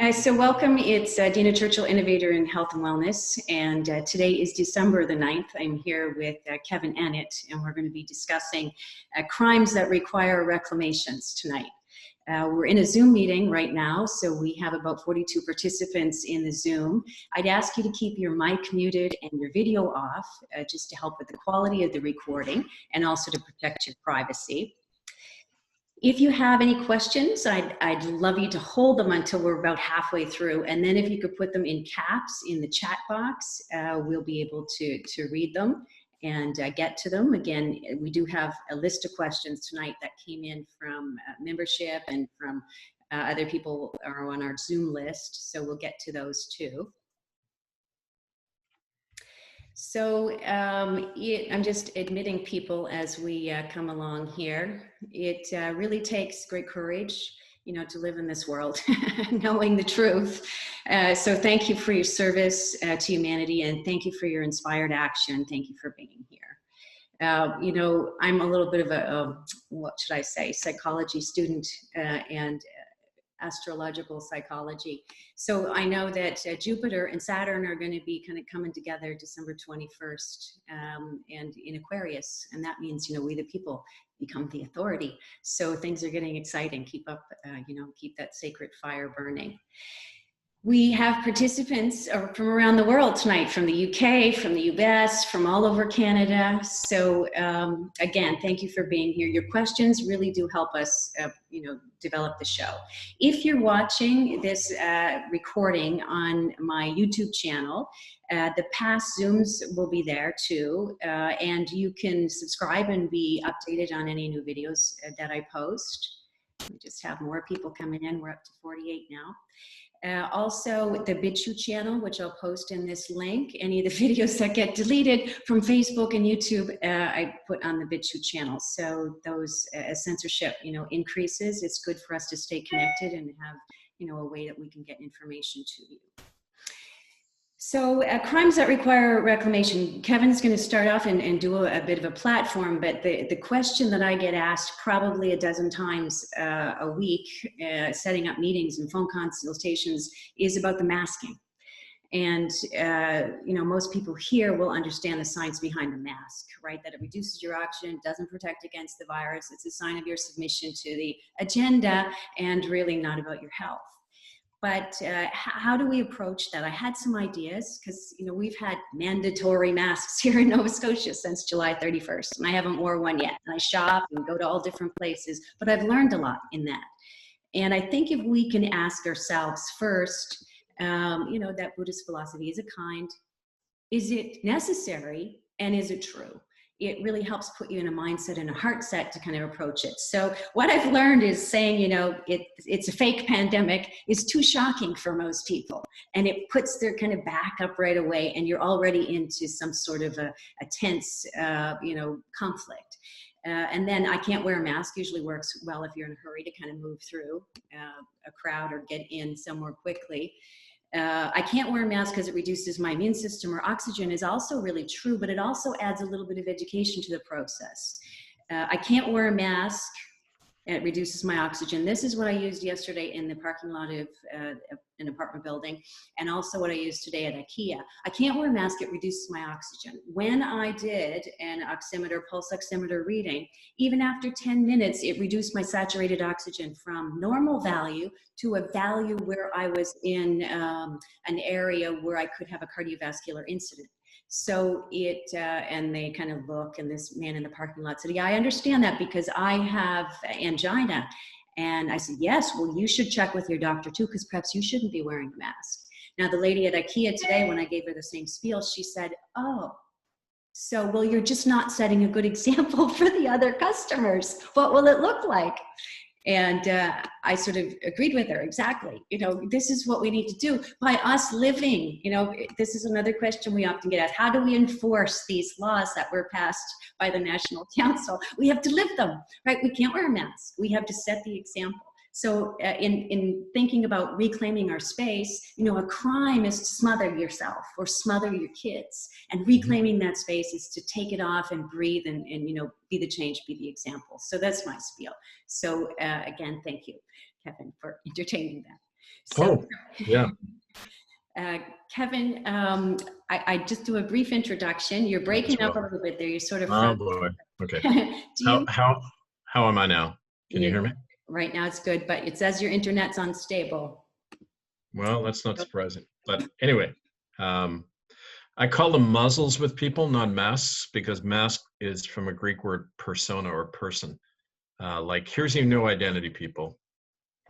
So welcome, it's Dena Churchill, Innovator in Health and Wellness, and today is December the 9th. I'm here with Kevin Annett, and we're going to be discussing crimes that require reclamations tonight. We're in a Zoom meeting right now, so we have about 42 participants in the Zoom. I'd ask you to keep your mic muted and your video off, just to help with the quality of the recording and also to protect your privacy. If you have any questions, I'd love you to hold them until we're about halfway through. And then if you could put them in caps in the chat box, we'll be able to read them and get to them. Again, we do have a list of questions tonight that came in from membership and from other people are on our Zoom list. So we'll get to those too. So I'm just admitting people as we come along here. It really takes great courage, to live in this world, knowing the truth. So thank you for your service to humanity, and thank you for your inspired action. Thank you for being here. I'm a little bit of a what should I say, psychology student and astrological psychology. So I know that Jupiter and Saturn are going to be kind of coming together December 21st and in Aquarius. And that means, we the people become the authority. So things are getting exciting. Keep up, keep that sacred fire burning. We have participants from around the world tonight, from the UK, from the US, from all over Canada. So again, thank you for being here. Your questions really do help us, develop the show. If you're watching this recording on my YouTube channel, the past Zooms will be there too. And you can subscribe and be updated on any new videos that I post. We just have more people coming in. We're up to 48 now. Also the BitChute channel, which I'll post in this link. Any of the videos that get deleted from Facebook and YouTube, I put on the BitChute channel. So those as censorship, increases, it's good for us to stay connected and have, a way that we can get information to you. So crimes that require reclamation. Kevin's going to start off and do a bit of a platform, but the question that I get asked probably a dozen times a week, setting up meetings and phone consultations, is about the masking. And, most people here will understand the science behind the mask, right? That it reduces your oxygen, doesn't protect against the virus. It's a sign of your submission to the agenda and really not about your health. But how do we approach that? I had some ideas because, we've had mandatory masks here in Nova Scotia since July 31st, and I haven't worn one yet. And I shop and go to all different places, but I've learned a lot in that. And I think if we can ask ourselves first, that Buddhist philosophy is a kind, is it necessary, and is it true? It really helps put you in a mindset and a heart set to kind of approach it. So what I've learned is saying, it's a fake pandemic is too shocking for most people. And it puts their kind of back up right away, and you're already into some sort of a tense, conflict. And then I can't wear a mask usually works well if you're in a hurry to kind of move through a crowd or get in somewhere quickly. I can't wear a mask because it reduces my immune system or oxygen is also really true, but it also adds a little bit of education to the process. I can't wear a mask. It reduces my oxygen. This is what I used yesterday in the parking lot of an apartment building, and also what I used today at IKEA. I can't wear a mask. It reduces my oxygen. When I did an oximeter, pulse oximeter reading, even after 10 minutes, it reduced my saturated oxygen from normal value to a value where I was in an area where I could have a cardiovascular incident. So and they kind of look, and this man in the parking lot said, yeah, I understand that because I have angina. And I said, yes, well, you should check with your doctor too, because perhaps you shouldn't be wearing a mask. Now, the lady at IKEA today, when I gave her the same spiel, she said, oh, so, well, you're just not setting a good example for the other customers. What will it look like? And I sort of agreed with her, exactly. This is what we need to do by us living. This is another question we often get asked. How do we enforce these laws that were passed by the National Council? We have to live them, right? We can't wear a mask. We have to set the example. So in thinking about reclaiming our space, you know, a crime is to smother yourself or smother your kids, and reclaiming that space is to take it off and breathe and you know, be the change, be the example. So that's my spiel. So again, thank you, Kevin, for entertaining that. So, yeah. Kevin, I just do a brief introduction. You're breaking up a little bit there. You're sort of. Oh boy. Okay. How am I now? Can you hear me? Right now it's good, but it says your internet's unstable. Well, that's not surprising. But anyway, I call them muzzles with people, not masks, because mask is from a Greek word persona or person. Like, here's your new identity, people.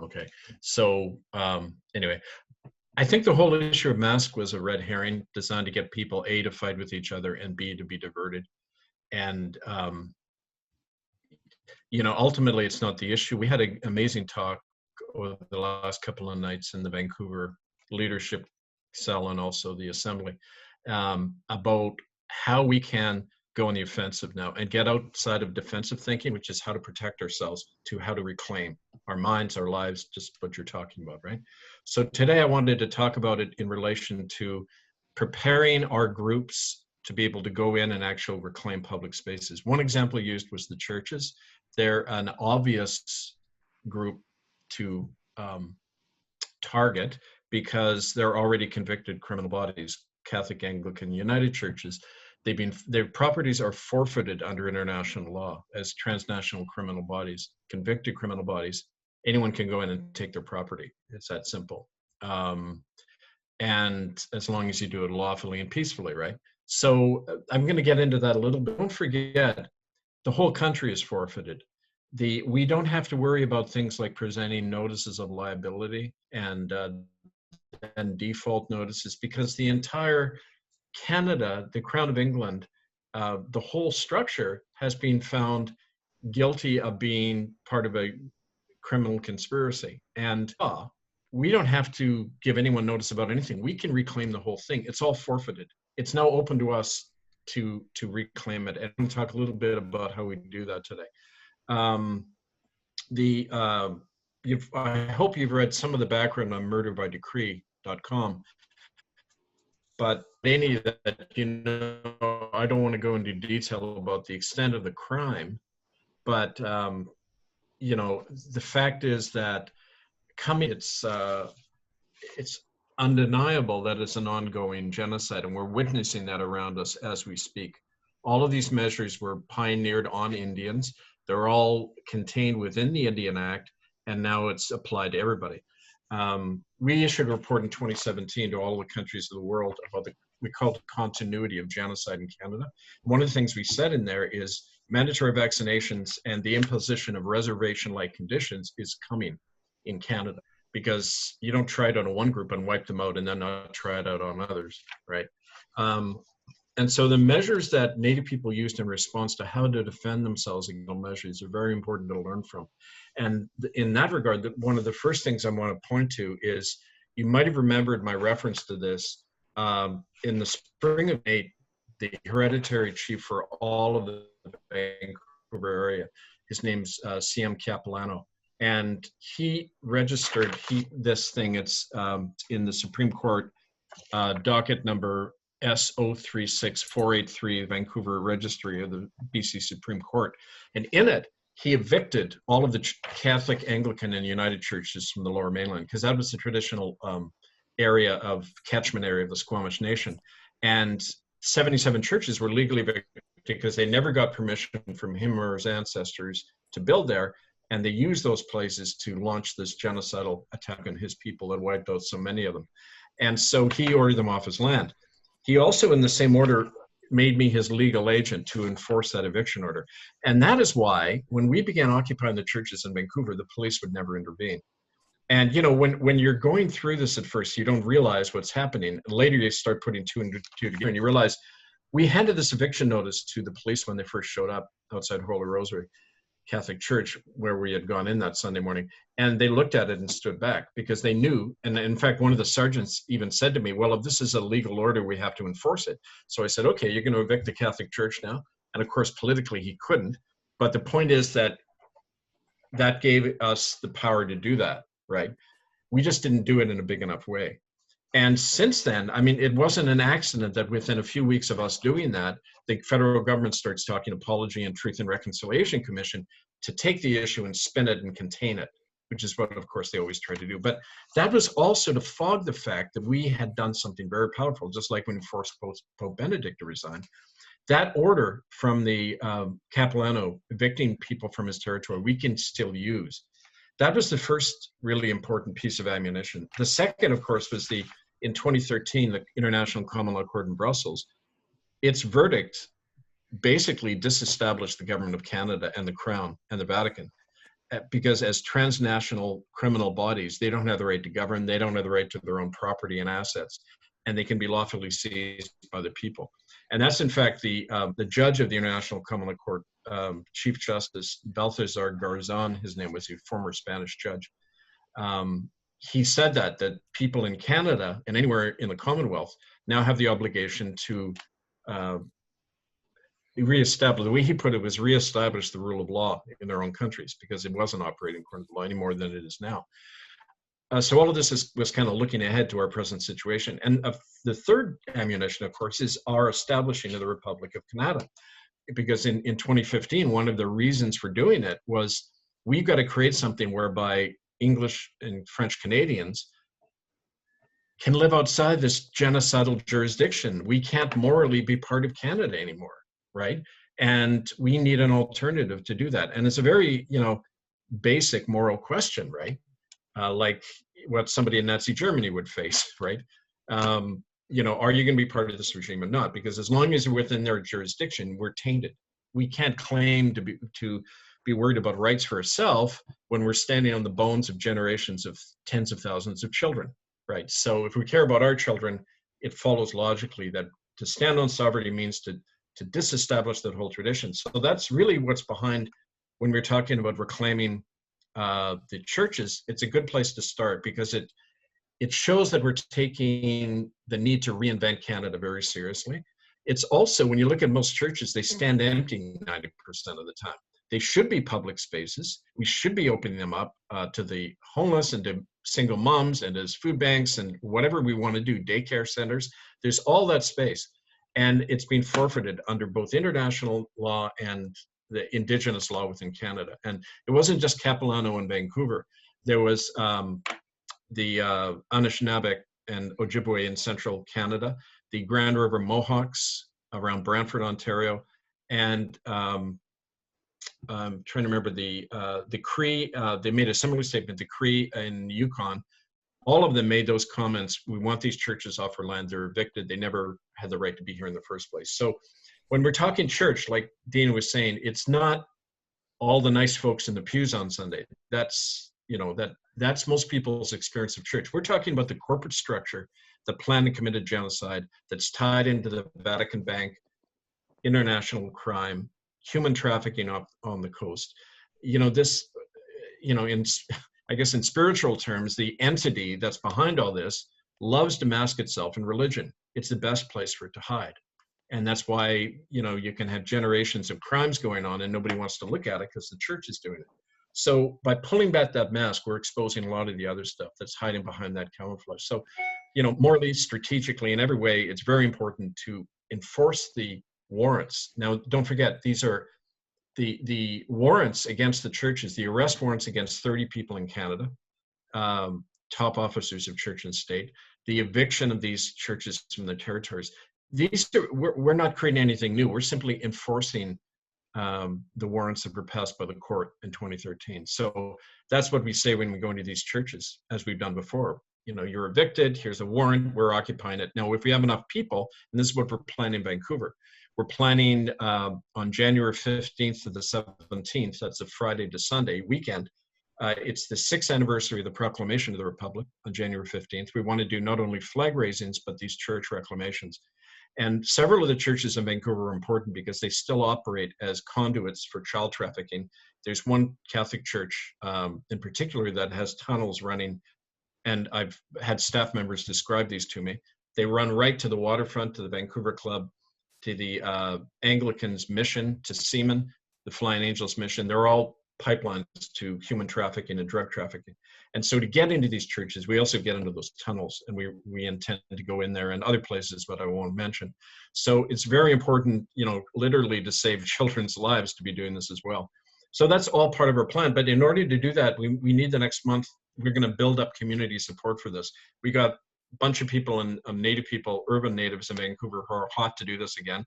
Okay. So anyway, I think the whole issue of mask was a red herring designed to get people, A, to fight with each other, and B, to be diverted. And, you know, ultimately, it's not the issue. We had an amazing talk over the last couple of nights in the Vancouver leadership cell and also the assembly about how we can go on the offensive now and get outside of defensive thinking, which is how to protect ourselves, to how to reclaim our minds, our lives, just what you're talking about, right? So today I wanted to talk about it in relation to preparing our groups to be able to go in and actually reclaim public spaces. One example used was the churches. They're an obvious group to target because they're already convicted criminal bodies. Catholic, Anglican, United churches, their properties are forfeited under international law as transnational criminal bodies, convicted criminal bodies. Anyone can go in and take their property. It's that simple. And as long as you do it lawfully and peacefully, right? So I'm going to get into that a little bit. Don't forget, the whole country is forfeited. We don't have to worry about things like presenting notices of liability and default notices, because the entire Canada, the Crown of England, the whole structure has been found guilty of being part of a criminal conspiracy. And we don't have to give anyone notice about anything. We can reclaim the whole thing. It's all forfeited. It's now open to us to reclaim it. And we'll talk a little bit about how we do that today. I hope you've read some of the background on murderbydecree.com. But any of that, you know, I don't want to go into detail about the extent of the crime, but you know, the fact is that it's undeniable that it's an ongoing genocide, and we're witnessing that around us as we speak. All of these measures were pioneered on Indians. They're all contained within the Indian Act, and now it's applied to everybody. We issued a report in 2017 to all the countries of the world about we called it continuity of genocide in Canada. One of the things we said in there is mandatory vaccinations and the imposition of reservation-like conditions is coming in Canada, because you don't try it on one group and wipe them out and then not try it out on others, right? And so the measures that Native people used in response to how to defend themselves against measures are very important to learn from. And in that regard, one of the first things I want to point to is, you might have remembered my reference to this, in the spring of 8, the hereditary chief for all of the Vancouver area, his name's CM Capilano, and he registered this thing. It's in the Supreme Court docket number S036483, Vancouver Registry of the BC Supreme Court. And in it, he evicted all of the Catholic, Anglican, and United churches from the Lower Mainland, because that was the traditional area of catchment area of the Squamish Nation. And 77 churches were legally evicted because they never got permission from him or his ancestors to build there. And they used those places to launch this genocidal attack on his people that wiped out so many of them. And so he ordered them off his land. He also, in the same order, made me his legal agent to enforce that eviction order. And that is why, when we began occupying the churches in Vancouver, the police would never intervene. And, you know, when you're going through this at first, you don't realize what's happening. Later, you start putting two and two together, and you realize we handed this eviction notice to the police when they first showed up outside Holy Rosary Catholic Church, where we had gone in that Sunday morning, and they looked at it and stood back because they knew. And in fact, one of the sergeants even said to me, well, if this is a legal order, we have to enforce it. So I said, okay, you're going to evict the Catholic Church now. And of course, politically, he couldn't. But the point is that that gave us the power to do that, right? We just didn't do it in a big enough way. And since then, I mean, it wasn't an accident that within a few weeks of us doing that, the federal government starts talking Apology and Truth and Reconciliation Commission to take the issue and spin it and contain it, which is what, of course, they always try to do. But that was also to fog the fact that we had done something very powerful, just like when we forced Pope Benedict to resign. That order from the Capilano evicting people from his territory, we can still use. That was the first really important piece of ammunition. The second, of course, was in 2013, the International Common Law Court in Brussels. Its verdict basically disestablished the government of Canada and the Crown and the Vatican, because as transnational criminal bodies, they don't have the right to govern, they don't have the right to their own property and assets, and they can be lawfully seized by the people. And that's in fact the judge of the International Common Law Court, Chief Justice Balthazar Garzon, his name was, a former Spanish judge. He said that people in Canada and anywhere in the Commonwealth now have the obligation to reestablish, the way he put it was reestablish the rule of law in their own countries, because it wasn't operating according to law any more than it is now. So all of this was kind of looking ahead to our present situation. And the third ammunition, of course, is our establishing of the Republic of Kanata. Because in 2015, one of the reasons for doing it was we've got to create something whereby English and French Canadians can live outside this genocidal jurisdiction. We can't morally be part of Canada anymore, right? And we need an alternative to do that. And it's a very, basic moral question, right? Like what somebody in Nazi Germany would face, right? Are you going to be part of this regime or not? Because as long as you're within their jurisdiction, we're tainted. We can't claim to be worried about rights for ourselves when we're standing on the bones of generations of tens of thousands of children, right? So if we care about our children, it follows logically that to stand on sovereignty means to disestablish that whole tradition. So that's really what's behind when we're talking about reclaiming the churches. It's a good place to start because it shows that we're taking the need to reinvent Canada very seriously. It's also, when you look at most churches, they stand empty 90% of the time. They should be public spaces. We should be opening them up to the homeless and to single moms and as food banks and whatever we want to do, daycare centers. There's all that space. And it's been forfeited under both international law and the Indigenous law within Canada. And it wasn't just Capilano and Vancouver. There was the Anishinaabe and Ojibwe in central Canada, the Grand River Mohawks around Brantford, Ontario, and I'm trying to remember the Cree. They made a similar statement. The Cree in Yukon, all of them made those comments. We want these churches off our land. They're evicted. They never had the right to be here in the first place. So when we're talking church, like Dena was saying, it's not all the nice folks in the pews on Sunday. That's most people's experience of church. We're talking about the corporate structure, the planned and committed genocide that's tied into the Vatican Bank, international crime, human trafficking on the coast. I guess in spiritual terms, the entity that's behind all this loves to mask itself in religion. It's the best place for it to hide. And that's why, you can have generations of crimes going on and nobody wants to look at it because the church is doing it. So by pulling back that mask, we're exposing a lot of the other stuff that's hiding behind that camouflage. So, morally, strategically, in every way, it's very important to enforce the warrants. Now, don't forget, these are the warrants against the churches, the arrest warrants against 30 people in Canada, top officers of church and state, the eviction of these churches from their territories. We're not creating anything new. We're simply enforcing the warrants that were passed by the court in 2013. So that's what we say when we go into these churches, as we've done before. You're evicted, here's a warrant, we're occupying it. Now, if we have enough people, and this is what we're planning in Vancouver, we're planning on January 15th to the 17th, that's a Friday to Sunday weekend. It's the 6th anniversary of the Proclamation of the Republic on January 15th. We want to do not only flag raisings, but these church reclamations. And several of the churches in Vancouver are important because they still operate as conduits for child trafficking. There's one Catholic church in particular that has tunnels running, and I've had staff members describe these to me. They run right to the waterfront, to the Vancouver Club, to the Anglicans' mission, to Seaman, the Flying Angels mission. They're all pipelines to human trafficking and drug trafficking. And so to get into these churches, we also get into those tunnels, and we intend to go in there and other places, but I won't mention. So it's very important, you know, literally to save children's lives to be doing this as well. So that's all part of our plan. But in order to do that, we need the next month, we're going to build up community support for this. We got a bunch of people and native people, urban natives in Vancouver who are hot to do this again.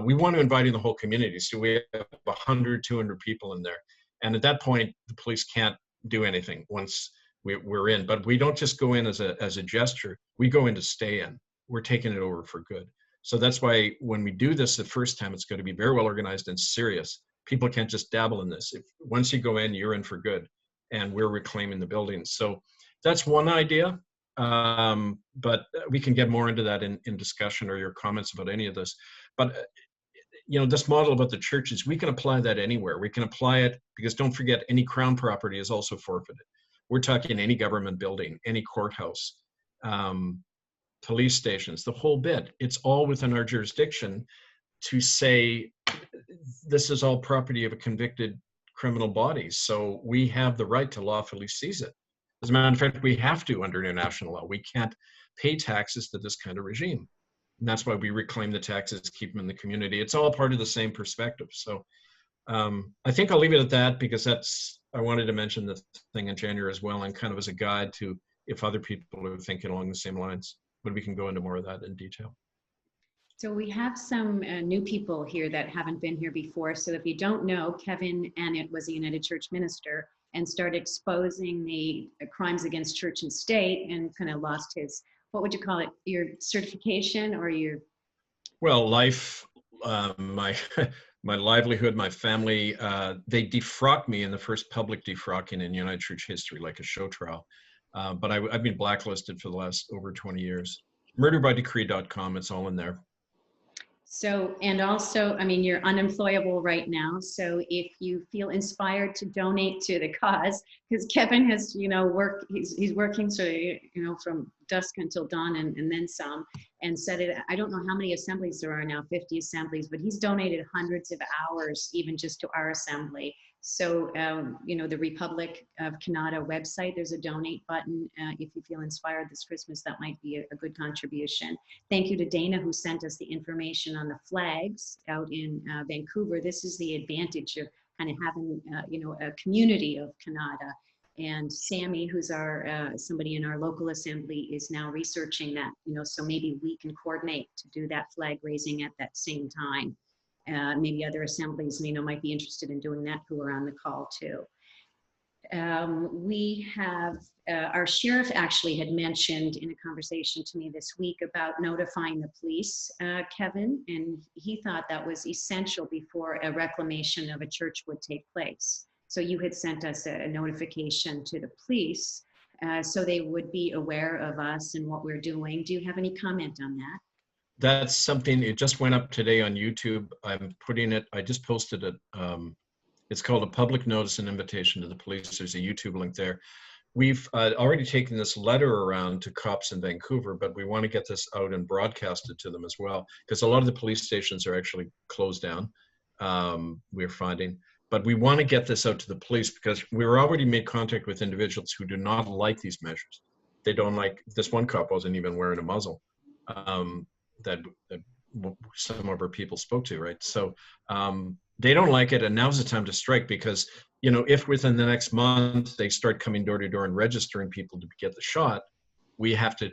We want to invite in the whole community. So we have 100, 200 people in there. And at that point, the police can't do anything once we're in. But we don't just go in as a gesture. We go in to stay in. We're taking it over for good. So that's why when we do this the first time, it's going to be very well organized and serious. People can't just dabble in this. Once you go in, you're in for good. And we're reclaiming the buildings. So that's one idea. But we can get more into that in discussion or your comments about any of this. But you know, this model about the churches, we can apply that anywhere. We can apply it because don't forget, any Crown property is also forfeited. We're talking any government building, any courthouse, police stations, the whole bit. It's all within our jurisdiction to say this is all property of a convicted criminal body. So we have the right to lawfully seize it. As a matter of fact, we have to under international law. We can't pay taxes to this kind of regime. And that's why we reclaim the taxes, keep them in the community. It's all part of the same perspective. So I think I'll leave it at that because I wanted to mention the thing in January as well, and kind of as a guide to if other people are thinking along the same lines, but we can go into more of that in detail. So we have some new people here that haven't been here before. So if you don't know, Kevin Annett was a United Church minister and started exposing the crimes against church and state, and kind of lost his, what would you call it, your certification or your? Well, life, my livelihood, my family, they defrocked me in the first public defrocking in United Church history, like a show trial. But I've been blacklisted for the last over 20 years. Murderbydecree.com, it's all in there. So, and also, I mean, you're unemployable right now. So if you feel inspired to donate to the cause, because Kevin has, you know, he's working, so, you know, from dusk until dawn and then some, and said it, I don't know how many assemblies there are now, 50 assemblies, but he's donated hundreds of hours, even just to our assembly. So, you know, the Republic of Kanata website, there's a donate button. If you feel inspired this Christmas, that might be a good contribution. Thank you to Dena, who sent us the information on the flags out in Vancouver. This is the advantage of kind of having, you know, a community of Kanata. And Sammy, who's our somebody in our local assembly, is now researching that, you know, so maybe we can coordinate to do that flag raising at that same time. Maybe other assemblies, you know, might be interested in doing that who are on the call too. We have, our sheriff actually had mentioned in a conversation to me this week about notifying the police, Kevin, and he thought that was essential before a reclamation of a church would take place. So you had sent us a notification to the police so they would be aware of us and what we're doing. Do you have any comment on that? That's something, it just went up today on YouTube. I'm putting it, I just posted it. It's called a public notice and invitation to the police. There's a YouTube link there. We've already taken this letter around to cops in Vancouver, but we want to get this out and broadcast it to them as well, because a lot of the police stations are actually closed down, we're finding. But we want to get this out to the police because we're already made contact with individuals who do not like these measures. They don't like, this one cop wasn't even wearing a muzzle. That some of our people spoke to, right? So they don't like it, and now's the time to strike because, you know, if within the next month they start coming door to door and registering people to get the shot, we have to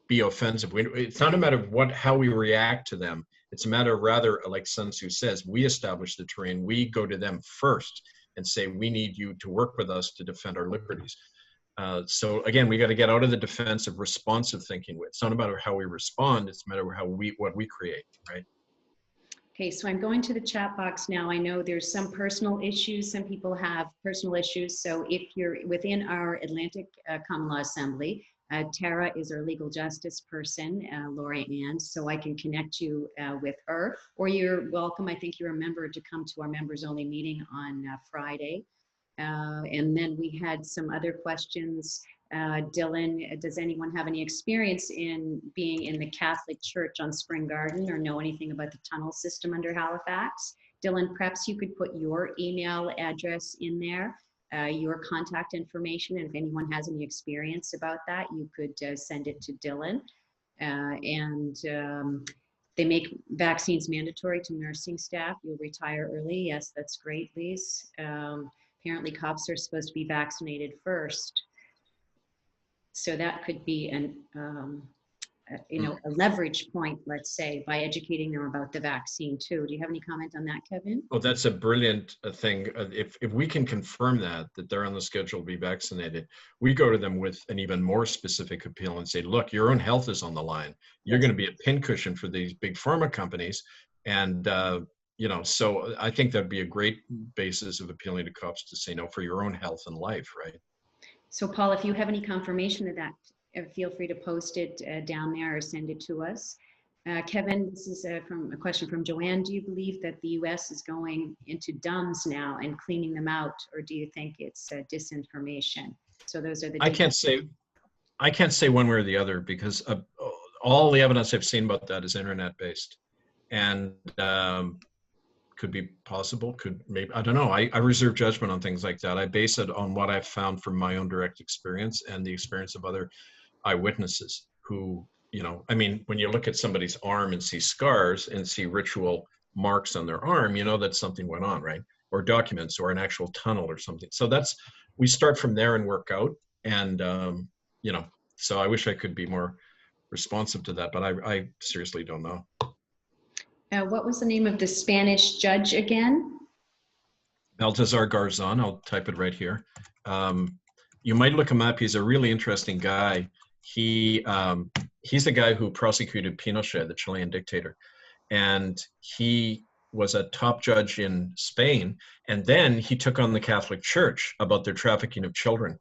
be offensive. It's not a matter of how we react to them. It's a matter of rather, like Sun Tzu says, we establish the terrain. We go to them first and say, we need you to work with us to defend our liberties. So again, we got to get out of the defensive, responsive thinking. It's not about how we respond; it's a matter of what we create, right? Okay, so I'm going to the chat box now. I know there's some personal issues. Some people have personal issues. So if you're within our Atlantic Common Law Assembly, Tara is our legal justice person, Lori Ann, so I can connect you with her. Or you're welcome. I think you're a member to come to our members only meeting on Friday. And then we had some other questions. Dylan, does anyone have any experience in being in the Catholic Church on Spring Garden or know anything about the tunnel system under Halifax? Dylan, perhaps you could put your email address in there, your contact information, and if anyone has any experience about that, you could send it to Dylan. They make vaccines mandatory to nursing staff. You'll retire early. Yes, that's great, Lise. Apparently cops are supposed to be vaccinated first. So that could be a leverage point, let's say, by educating them about the vaccine too. Do you have any comment on that, Kevin? Oh, that's a brilliant thing. If we can confirm that they're on the schedule to be vaccinated, we go to them with an even more specific appeal and say, look, your own health is on the line. You're going to be a pincushion for these big pharma companies. And, so I think that'd be a great basis of appealing to cops to say no for your own health and life, right? So Paul, if you have any confirmation of that, feel free to post it down there or send it to us. Kevin, this is a question from Joanne. Do you believe that the U.S. is going into DUMBs now and cleaning them out, or do you think it's disinformation? So those are the. I can't say one way or the other, because all the evidence I've seen about that is internet based, and could be possible, could maybe, I don't know. I reserve judgment on things like that. I base it on what I've found from my own direct experience and the experience of other eyewitnesses who, when you look at somebody's arm and see scars and see ritual marks on their arm, that something went on, right? Or documents or an actual tunnel or something. So we start from there and work out. And, so I wish I could be more responsive to that, but I seriously don't know. What was the name of the Spanish judge again? Baltazar Garzon. I'll type it right here. You might look him up. He's a really interesting guy. He's the guy who prosecuted Pinochet, the Chilean dictator. And he was a top judge in Spain. And then he took on the Catholic Church about their trafficking of children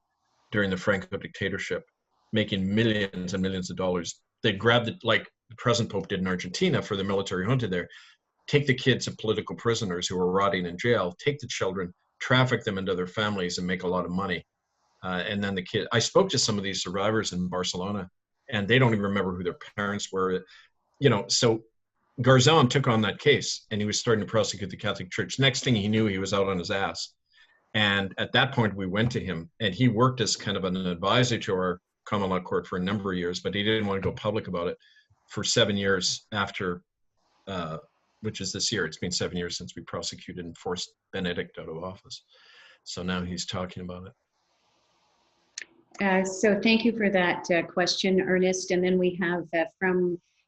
during the Franco dictatorship, making millions and millions of dollars. They grabbed it like the present Pope did in Argentina for the military junta there. Take the kids of political prisoners who were rotting in jail, take the children, traffic them into their families and make a lot of money. And then I spoke to some of these survivors in Barcelona, and they don't even remember who their parents were. So Garzon took on that case, and he was starting to prosecute the Catholic Church. Next thing he knew, he was out on his ass. And at that point, we went to him, and he worked as kind of an advisor to our common law court for a number of years, but he didn't want to go public about it for 7 years after, which is this year. It's been 7 years since we prosecuted and forced Benedict out of office. So now he's talking about it. So thank you for that question, Ernest. And then we have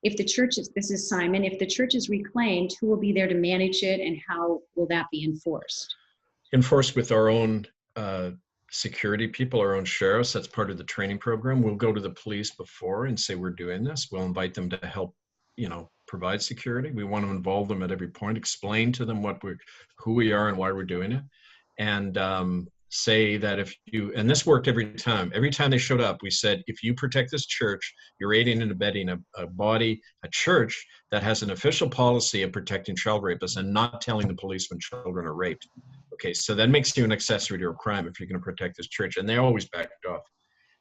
if the church is, this is Simon, if the church is reclaimed, who will be there to manage it, and how will that be enforced? Enforced with our own security people, our own sheriffs. That's part of the training program. We'll go to the police before and say we're doing this. We'll invite them to help, provide security. We want to involve them at every point, explain to them who we are and why we're doing it. And say that and this worked every time they showed up, we said, if you protect this church, you're aiding and abetting a church that has an official policy of protecting child rapists and not telling the police when children are raped. Okay, so that makes you an accessory to a crime if you're going to protect this church. And they always backed off.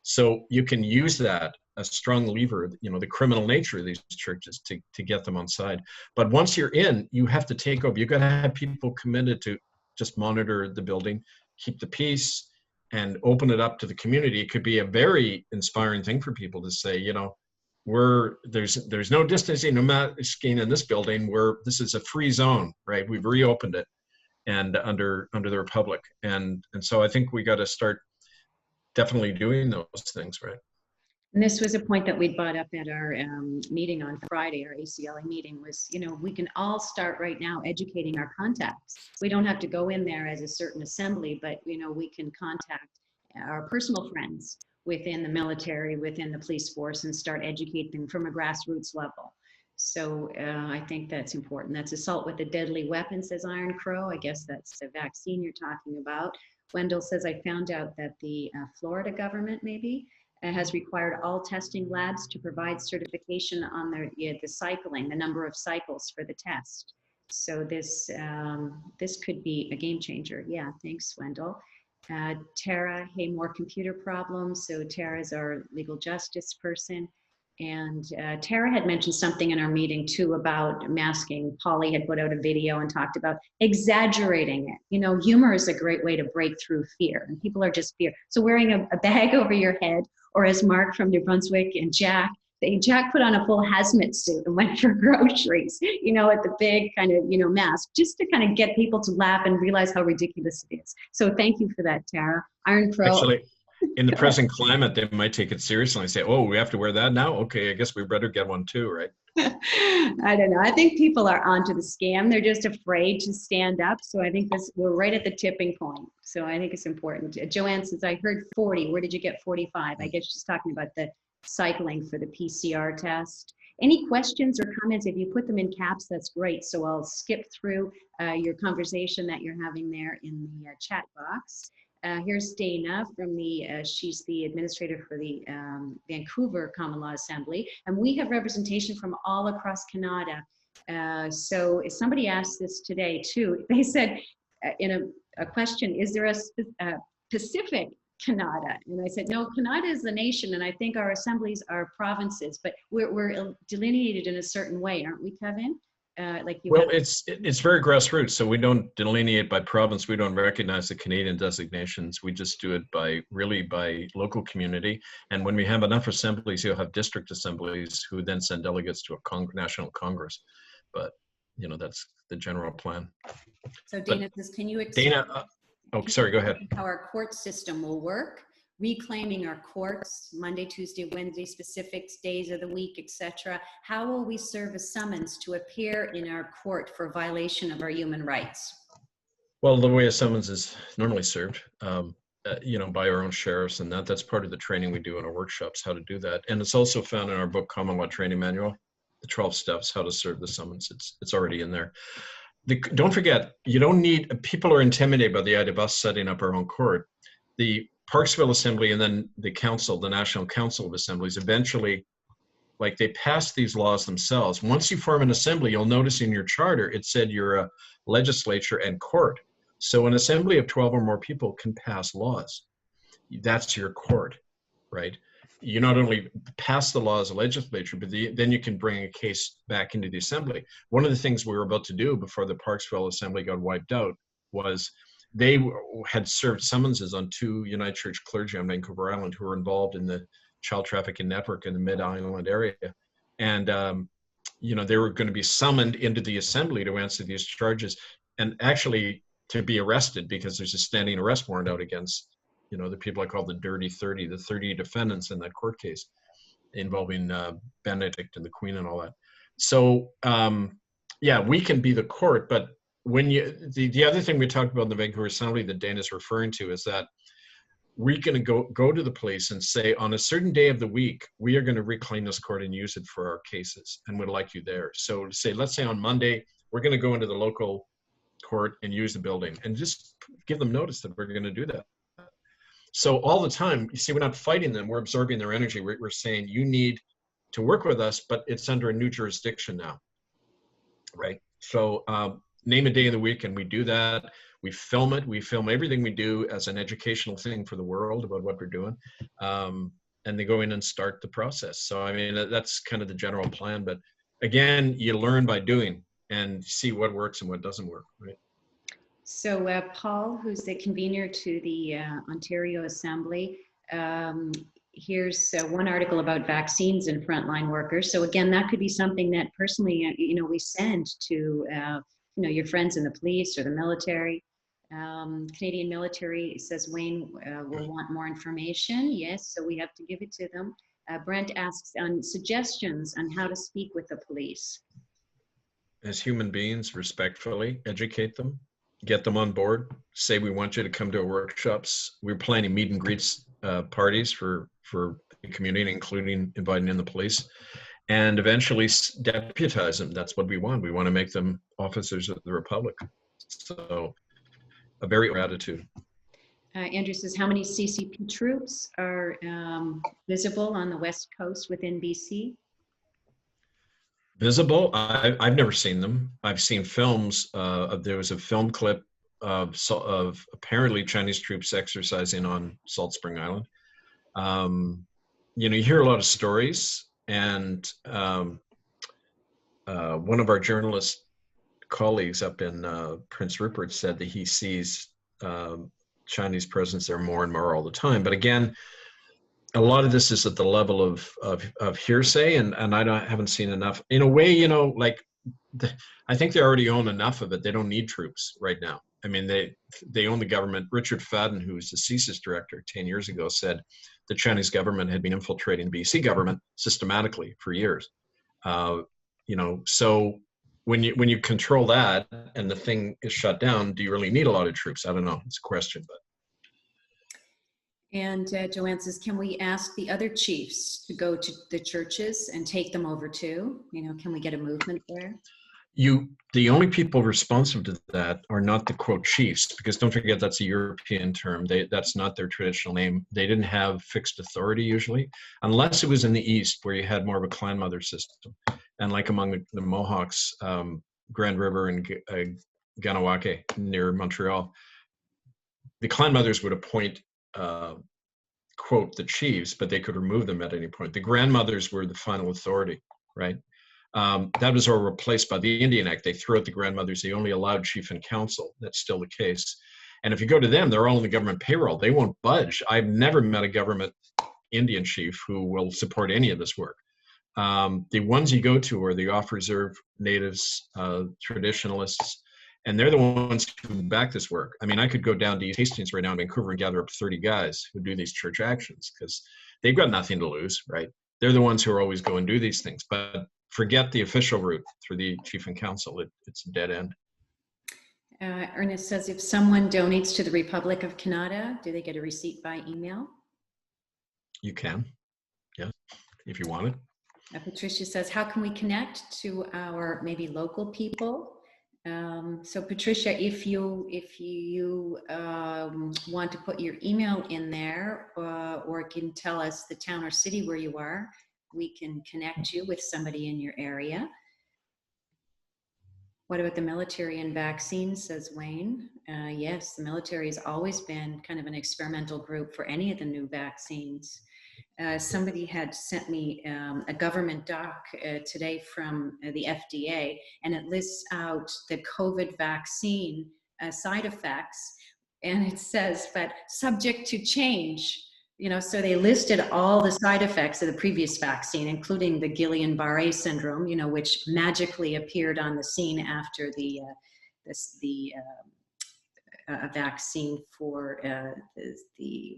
So you can use that, a strong lever, the criminal nature of these churches to get them on side. But once you're in, you have to take over. You've got to have people committed to just monitor the building, keep the peace, and open it up to the community. It could be a very inspiring thing for people to say, there's no distancing, no masking in this building. This is a free zone, right? We've reopened it, and under the Republic. And so I think we got to start definitely doing those things, right? And this was a point that we brought up at our meeting on Friday, our ACLA meeting, was, we can all start right now educating our contacts. We don't have to go in there as a certain assembly, but, we can contact our personal friends within the military, within the police force, and start educating from a grassroots level. So I think that's important. That's assault with a deadly weapon, says Iron Crow. I guess that's the vaccine you're talking about. Wendell says, I found out that the Florida government maybe has required all testing labs to provide certification on the cycling, the number of cycles for the test. So this could be a game changer. Yeah, thanks, Wendell. Tara, hey, more computer problems. So Tara's our legal justice person. And Tara had mentioned something in our meeting too about masking. Polly had put out a video and talked about exaggerating it. You know, humor is a great way to break through fear, and people are just fear. So wearing a bag over your head, or as Mark from New Brunswick and Jack put on a full hazmat suit and went for groceries, you know, at the big kind of, you know, mask, just to kind of get people to laugh and realize how ridiculous it is. So thank you for that, Tara. Iron Crow. Actually, in the present climate, they might take it seriously and say, oh, we have to wear that now? Okay, I guess we better get one too, right? I don't know. I think people are onto the scam. They're just afraid to stand up. So I think we're right at the tipping point. So I think it's important. Joanne says, I heard 40. Where did you get 45? I guess she's talking about the cycling for the PCR test. Any questions or comments? If you put them in caps, that's great. So I'll skip through your conversation that you're having there in the chat box. Here's Dena from she's the administrator for the Vancouver Common Law Assembly. And we have representation from all across Kanata. So if somebody asked this today too, they said in a question, is there a Pacific Kanata? And I said, no, Kanata is the nation, and I think our assemblies are provinces, but we're delineated in a certain way, aren't we, Kevin? Well, it's very grassroots, so we don't delineate by province. We don't recognize the Canadian designations. We just do it by local community. And when we have enough assemblies, you'll have district assemblies who then send delegates to a national congress. But you know, that's the general plan. So Dana, can you explain? Dana, oh, sorry, go ahead. How our court system will work? Reclaiming our courts, Monday, Tuesday, Wednesday, specific days of the week, etc. How will we serve a summons to appear in our court for violation of our human rights? Well, the way a summons is normally served, you know, by our own sheriffs, and that's part of the training we do in our workshops, how to do that. And it's also found in our book, Common Law Training Manual, the 12 steps, how to serve the summons. It's already in there. Don't forget, you don't need, people are intimidated by the idea of us setting up our own court. The Parksville Assembly and then the council, the National Council of Assemblies, eventually, like, they passed these laws themselves. Once you form an assembly, you'll notice in your charter, it said you're a legislature and court. So an assembly of 12 or more people can pass laws. That's your court, right? You not only pass the law as a legislature, but then you can bring a case back into the assembly. One of the things we were about to do before the Parksville Assembly got wiped out was they had served summonses on 2 United Church clergy on Vancouver Island who were involved in the child trafficking network in the Mid-Island area. And, you know, they were going to be summoned into the assembly to answer these charges and actually to be arrested because there's a standing arrest warrant out against, you know, the people I call the Dirty 30, the 30 defendants in that court case involving Benedict and the Queen and all that. So, yeah, we can be the court, but when the other thing we talked about in the Vancouver Assembly that Dana is referring to is that we're going to go to the police and say, on a certain day of the week, we are going to reclaim this court and use it for our cases and would like you there. So say, let's say on Monday, we're going to go into the local court and use the building and just give them notice that we're going to do that. So all the time, you see, we're not fighting them, we're absorbing their energy. We're saying, you need to work with us, but it's under a new jurisdiction now, right? So, name a day of the week and we do that. We film it. We film everything we do as an educational thing for the world about what we're doing. And they go in and start the process. So, I mean, that's kind of the general plan. But again, you learn by doing and see what works and what doesn't work, right? So Paul, who's the convener to the Ontario Assembly, here's one article about vaccines and frontline workers. So again, that could be something that personally, you know, we send to you know, your friends in the police or the military. Canadian military says Wayne will want more information. Yes, so we have to give it to them. Brent asks on suggestions on how to speak with the police. As human beings, respectfully educate them, get them on board, say we want you to come to our workshops. We're planning meet and greets parties for the community, including inviting in the police. And eventually deputize them. That's what we want. We want to make them officers of the Republic. So a very attitude. Andrew says, how many CCP troops are visible on the West Coast within BC? Visible? I've never seen them. I've seen films. There was a film clip of apparently Chinese troops exercising on Salt Spring Island. You know, you hear a lot of stories. And one of our journalist colleagues up in Prince Rupert said that he sees Chinese presence there more and more all the time. But again, a lot of this is at the level of hearsay, and haven't seen enough. In a way, you know, like I think they already own enough of it. They don't need troops right now. I mean, they own the government. Richard Fadden, who was the CSIS director 10 years ago, said the Chinese government had been infiltrating the BC government systematically for years. You know, so when you control that and the thing is shut down, do you really need a lot of troops? I don't know. It's a question, but. And Joanne says, can we ask the other chiefs to go to the churches and take them over too? You know, can we get a movement there? The only people responsive to that are not the quote chiefs, because don't forget that's a European term. That's not their traditional name. They didn't have fixed authority usually, unless it was in the East where you had more of a clan mother system. And like among the Mohawks, Grand River and Ganawake near Montreal, the clan mothers would appoint quote the chiefs, but they could remove them at any point. The grandmothers were the final authority, right? That was all replaced by the Indian Act. They threw out the grandmothers. They only allowed chief and council. That's still the case. And if you go to them, they're all on the government payroll. They won't budge. I've never met a government Indian chief who will support any of this work. The ones you go to are the off-reserve natives, traditionalists, and they're the ones who back this work. I mean, I could go down to East Hastings right now in Vancouver and gather up 30 guys who do these church actions because they've got nothing to lose, right? They're the ones who are always go and do these things. But forget the official route through the chief and council. It's a dead end. Ernest says, if someone donates to the Republic of Kanata, do they get a receipt by email? You can, yeah, if you want it. Patricia says, how can we connect to our maybe local people? So Patricia, if you want to put your email in there or can tell us the town or city where you are, we can connect you with somebody in your area. What about the military and vaccines, says Wayne? Yes, the military has always been kind of an experimental group for any of the new vaccines. Somebody had sent me a government doc today from the FDA, and it lists out the COVID vaccine side effects, and it says, but subject to change. You know, so they listed all the side effects of the previous vaccine, including the Guillain-Barré syndrome, you know, which magically appeared on the scene after the vaccine for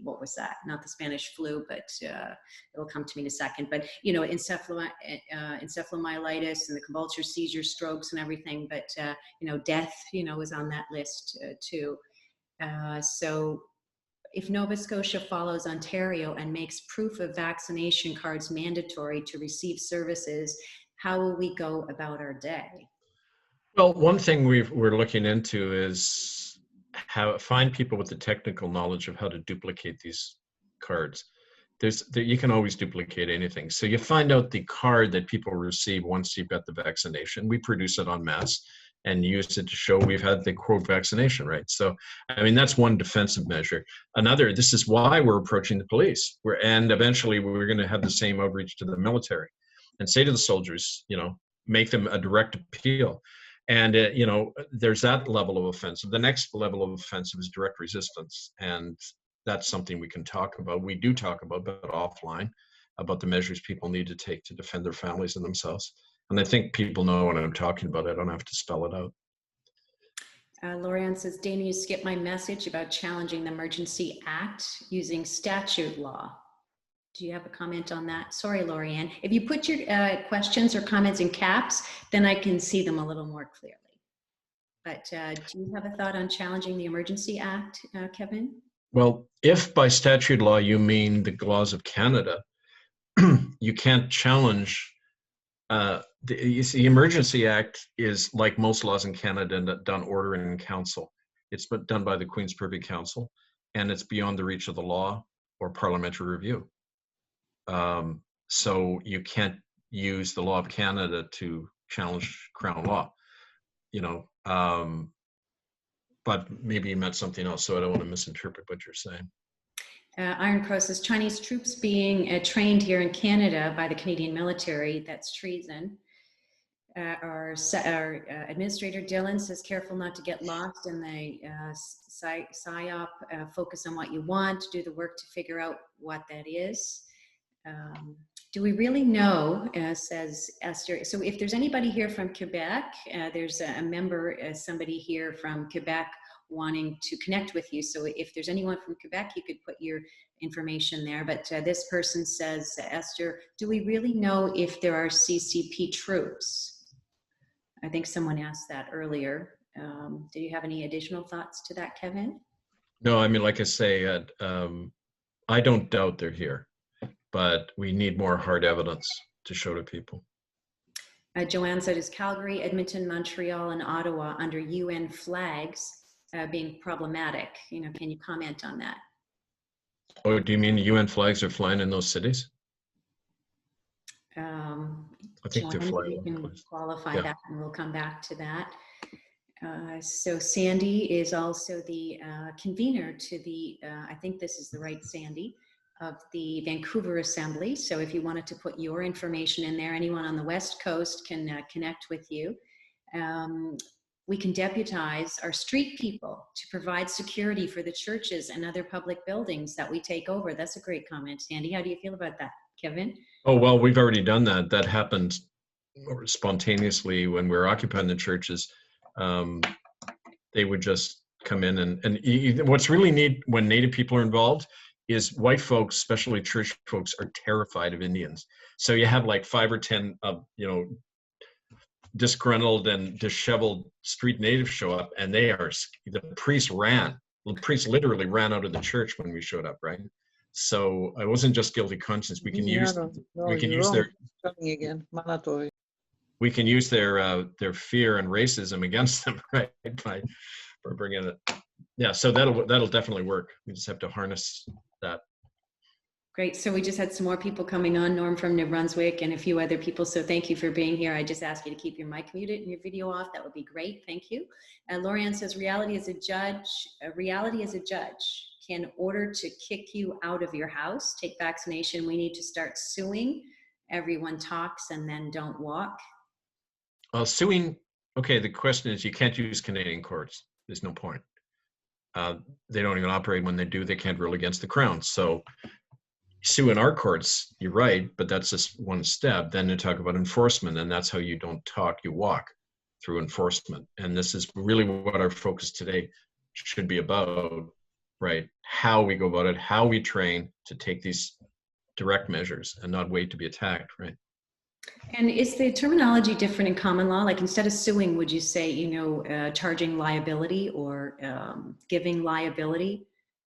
what was that? Not the Spanish flu, but it'll come to me in a second. But, you know, encephalomyelitis and the convulsive seizures, strokes and everything. But, you know, death, you know, was on that list too. So if Nova Scotia follows Ontario and makes proof of vaccination cards mandatory to receive services, how will we go about our day? Well, one thing we're looking into is find people with the technical knowledge of how to duplicate these cards. You can always duplicate anything. So you find out the card that people receive once you've got the vaccination. We produce it en masse and use it to show we've had the quote vaccination, right? So, I mean, that's one defensive measure. Another, this is why we're approaching the police. And eventually we're going to have the same outreach to the military and say to the soldiers, you know, make them a direct appeal. And, you know, there's that level of offensive. The next level of offensive is direct resistance. And that's something we can talk about. We do talk about, but offline, about the measures people need to take to defend their families and themselves. And I think people know what I'm talking about. I don't have to spell it out. Lorianne says, Dana, you skipped my message about challenging the Emergency Act using statute law. Do you have a comment on that? Sorry, Lorianne. If you put your questions or comments in caps, then I can see them a little more clearly. But do you have a thought on challenging the Emergency Act, Kevin? Well, if by statute law you mean the laws of Canada, you can't challenge. The Emergency Act is, like most laws in Canada, done order in council. It's done by the Queen's Privy Council, and it's beyond the reach of the law or parliamentary review. So you can't use the law of Canada to challenge Crown law, you know. But maybe you meant something else, so I don't want to misinterpret what you're saying. Iron Crow says Chinese troops being trained here in Canada by the Canadian military, that's treason. Our Administrator Dylan says careful not to get lost in the PSYOP, focus on what you want, do the work to figure out what that is. Do we really know, says Esther, so if there's anybody here from Quebec, there's a member, somebody here from Quebec wanting to connect with you. So if there's anyone from Quebec, you could put your information there. But this person says, Esther, do we really know if there are CCP troops? I think someone asked that earlier. Do you have any additional thoughts to that, Kevin? No, I mean, like I say, I don't doubt they're here, but we need more hard evidence to show to people. Joanne said, is Calgary, Edmonton, Montreal, and Ottawa under UN flags being problematic? You know, can you comment on that? Oh, do you mean UN flags are flying in those cities? I think they're flying. You can qualify that, and we'll come back to that. So Sandy is also the convener to the, I think this is the right Sandy, of the Vancouver Assembly. So if you wanted to put your information in there, anyone on the West Coast can connect with you. We can deputize our street people to provide security for the churches and other public buildings that we take over. That's a great comment, Sandy. How do you feel about that, Kevin? Oh, well, we've already done that. That happened spontaneously when we were occupying the churches. They would just come in and what's really neat when Native people are involved is white folks, especially church folks, are terrified of Indians. So you have like 5 or 10 disgruntled and disheveled street natives show up, and the priest literally ran out of the church when we showed up, right? So I wasn't just guilty conscience. We can use their we can use their fear and racism against them, right? For bringing it. Yeah, so that'll definitely work. We just have to harness that. Great. So we just had some more people coming on, Norm from New Brunswick and a few other people. So thank you for being here. I just ask you to keep your mic muted and your video off. That would be great. Thank you. Lorianne says, reality is a judge can order to kick you out of your house. Take vaccination. We need to start suing. Everyone talks and then don't walk. Suing. Okay. The question is, you can't use Canadian courts. There's no point. They don't even operate. When they do, they can't rule against the Crown. So sue in our courts, you're right, but that's just one step. Then to talk about enforcement, and that's how you don't talk, you walk through enforcement. And this is really what our focus today should be about, right? How we go about it, how we train to take these direct measures and not wait to be attacked, right? And is the terminology different in common law? Like instead of suing, would you say, charging liability or giving liability?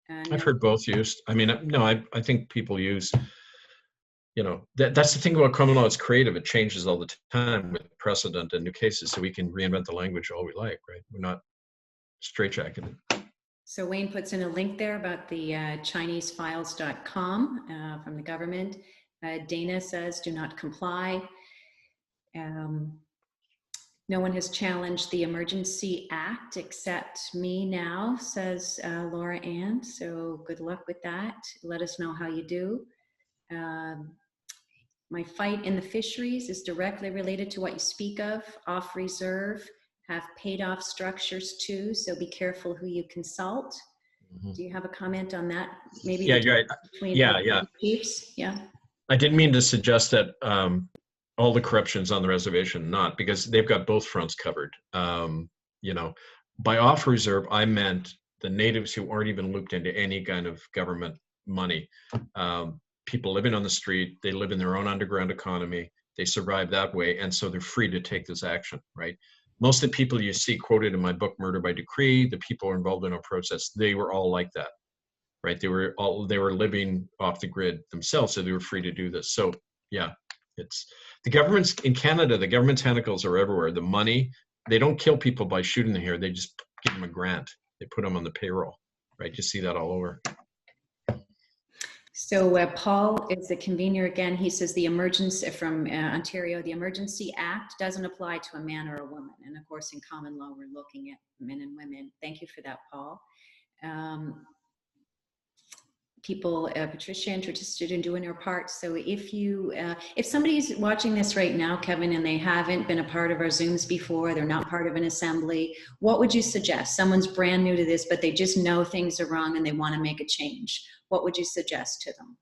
I've heard both used. I mean, no, I think people use, that's the thing about common law. It's creative. It changes all the time with precedent and new cases. So we can reinvent the language all we like, right? We're not straitjacketed. So Wayne puts in a link there about the ChineseFiles.com from the government. Dena says, do not comply. No one has challenged the Emergency Act except me now, says Laura Ann. So good luck with that. Let us know how you do. My fight in the fisheries is directly related to what you speak of. Off reserve, have paid off structures too. So be careful who you consult. Mm-hmm. Do you have a comment on that? Maybe yeah, you're right. Chiefs. Yeah. I didn't mean to suggest that all the corruption's on the reservation, not, because they've got both fronts covered. By off reserve, I meant the natives who aren't even looped into any kind of government money. People living on the street, they live in their own underground economy, they survive that way, and so they're free to take this action, right? Most of the people you see quoted in my book, Murder by Decree, the people involved in our process, they were all like that, right? They were living off the grid themselves, so they were free to do this. So yeah, it's the government's in Canada, the government tentacles are everywhere. The money, they don't kill people by shooting them here. They just give them a grant. They put them on the payroll, right? You see that all over. So Paul is the convener again. He says the emergency from Ontario, the Emergency Act doesn't apply to a man or a woman. And of course, in common law, we're looking at men and women. Thank you for that, Paul. people, Patricia, interested in doing their part. So if somebody's watching this right now, Kevin, and they haven't been a part of our Zooms before, they're not part of an assembly, what would you suggest? Someone's brand new to this, but they just know things are wrong and they want to make a change. What would you suggest to them?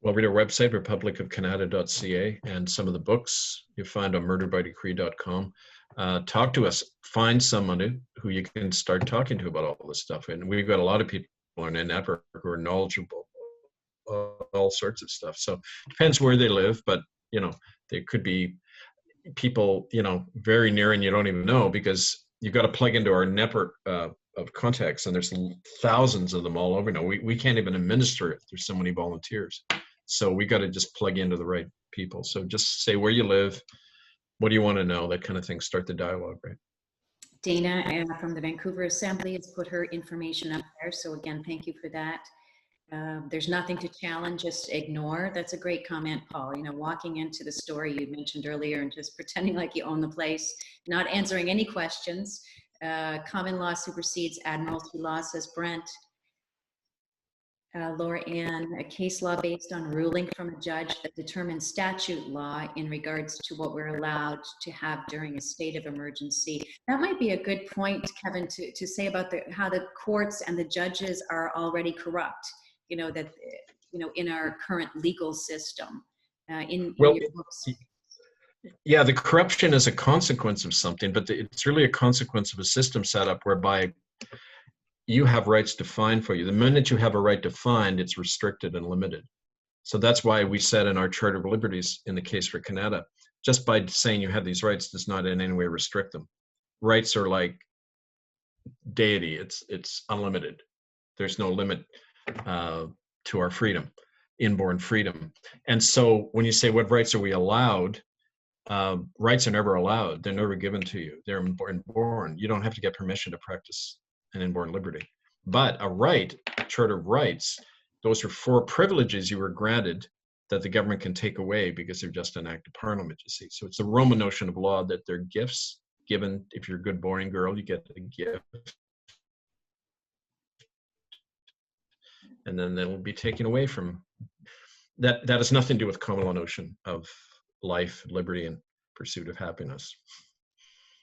Well, read our website, republicofcanada.ca, and some of the books you find on murderbydecree.com. Talk to us. Find someone who you can start talking to about all this stuff. And we've got a lot of people in the network who are knowledgeable all sorts of stuff. So it depends where they live, but they could be people very near and you don't even know, because you've got to plug into our network of contacts, and there's thousands of them all over now. We can't even administer it. There's so many volunteers. So we got to just plug into the right people. So just say where you live, what do you want to know, that kind of thing. Start the dialogue, right? Dena from the Vancouver Assembly has put her information up there. So again, thank you for that. There's nothing to challenge, just ignore. That's a great comment, Paul. Walking into the story you mentioned earlier and just pretending like you own the place, not answering any questions. Common law supersedes admiralty law, says Brent. Laura Ann, a case law based on ruling from a judge that determines statute law in regards to what we're allowed to have during a state of emergency. That might be a good point, Kevin, to say about how the courts and the judges are already corrupt, in our current legal system. In your books. Yeah, the corruption is a consequence of something, but it's really a consequence of a system set up whereby you have rights defined for you. The minute you have a right defined, it's restricted and limited. So that's why we said in our Charter of Liberties, in the case for Kanata, just by saying you have these rights does not in any way restrict them. Rights are like deity. It's unlimited. There's no limit to our freedom, inborn freedom. And so when you say what rights are we allowed, rights are never allowed. They're never given to you. They're inborn. You don't have to get permission to practice an inborn liberty. But a right, a Charter of Rights, those are 4 privileges you were granted that the government can take away because they're just an act of parliament, you see. So it's the Roman notion of law that they're gifts given. If you're a good boring girl, you get a gift. And then they'll be taken away from that. That has nothing to do with common law notion of life, liberty, and pursuit of happiness.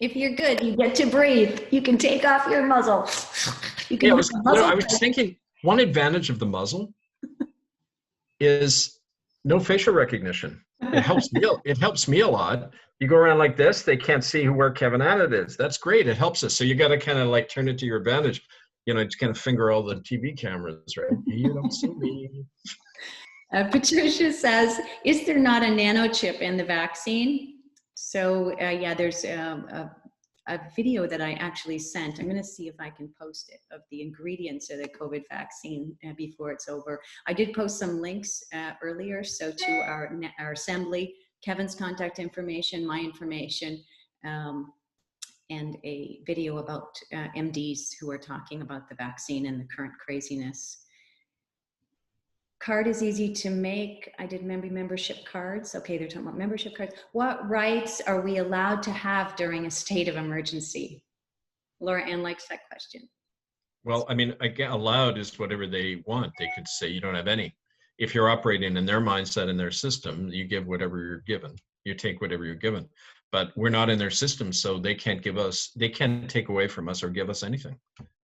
If you're good, you get to breathe. You can take off your muzzle. I was thinking one advantage of the muzzle is no facial recognition. It helps me. It helps me a lot. You go around like this, they can't see where Kevin Annett is. That's great. It helps us. So you got to kind of like turn it to your advantage. Just kind of finger all the TV cameras, right? You don't see me. Patricia says, is there not a nanochip in the vaccine? So yeah, there's a video that I actually sent. I'm going to see if I can post it, of the ingredients of the COVID vaccine before it's over. I did post some links earlier, so to our assembly, Kevin's contact information, my information, and a video about MDs who are talking about the vaccine and the current craziness. Card is easy to make. I did membership cards. Okay, they're talking about membership cards. What rights are we allowed to have during a state of emergency? Laura Ann likes that question. Well, I mean, again, allowed is whatever they want. They could say you don't have any. If you're operating in their mindset, in their system, you give whatever you're given. You take whatever you're given. But we're not in their system, so they can't take away from us or give us anything.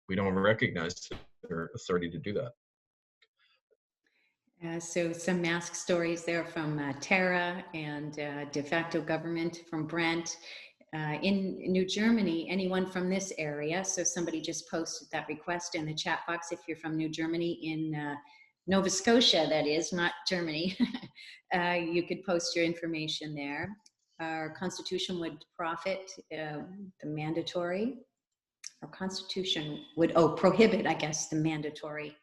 We don't recognize their authority to do that. So some mask stories there from Tara, and de facto government from Brent. In New Germany, anyone from this area, so somebody just posted that request in the chat box. If you're from New Germany, in Nova Scotia, that is, not Germany, you could post your information there. Our Constitution would profit the mandatory. Our Constitution would prohibit, I guess, the mandatory.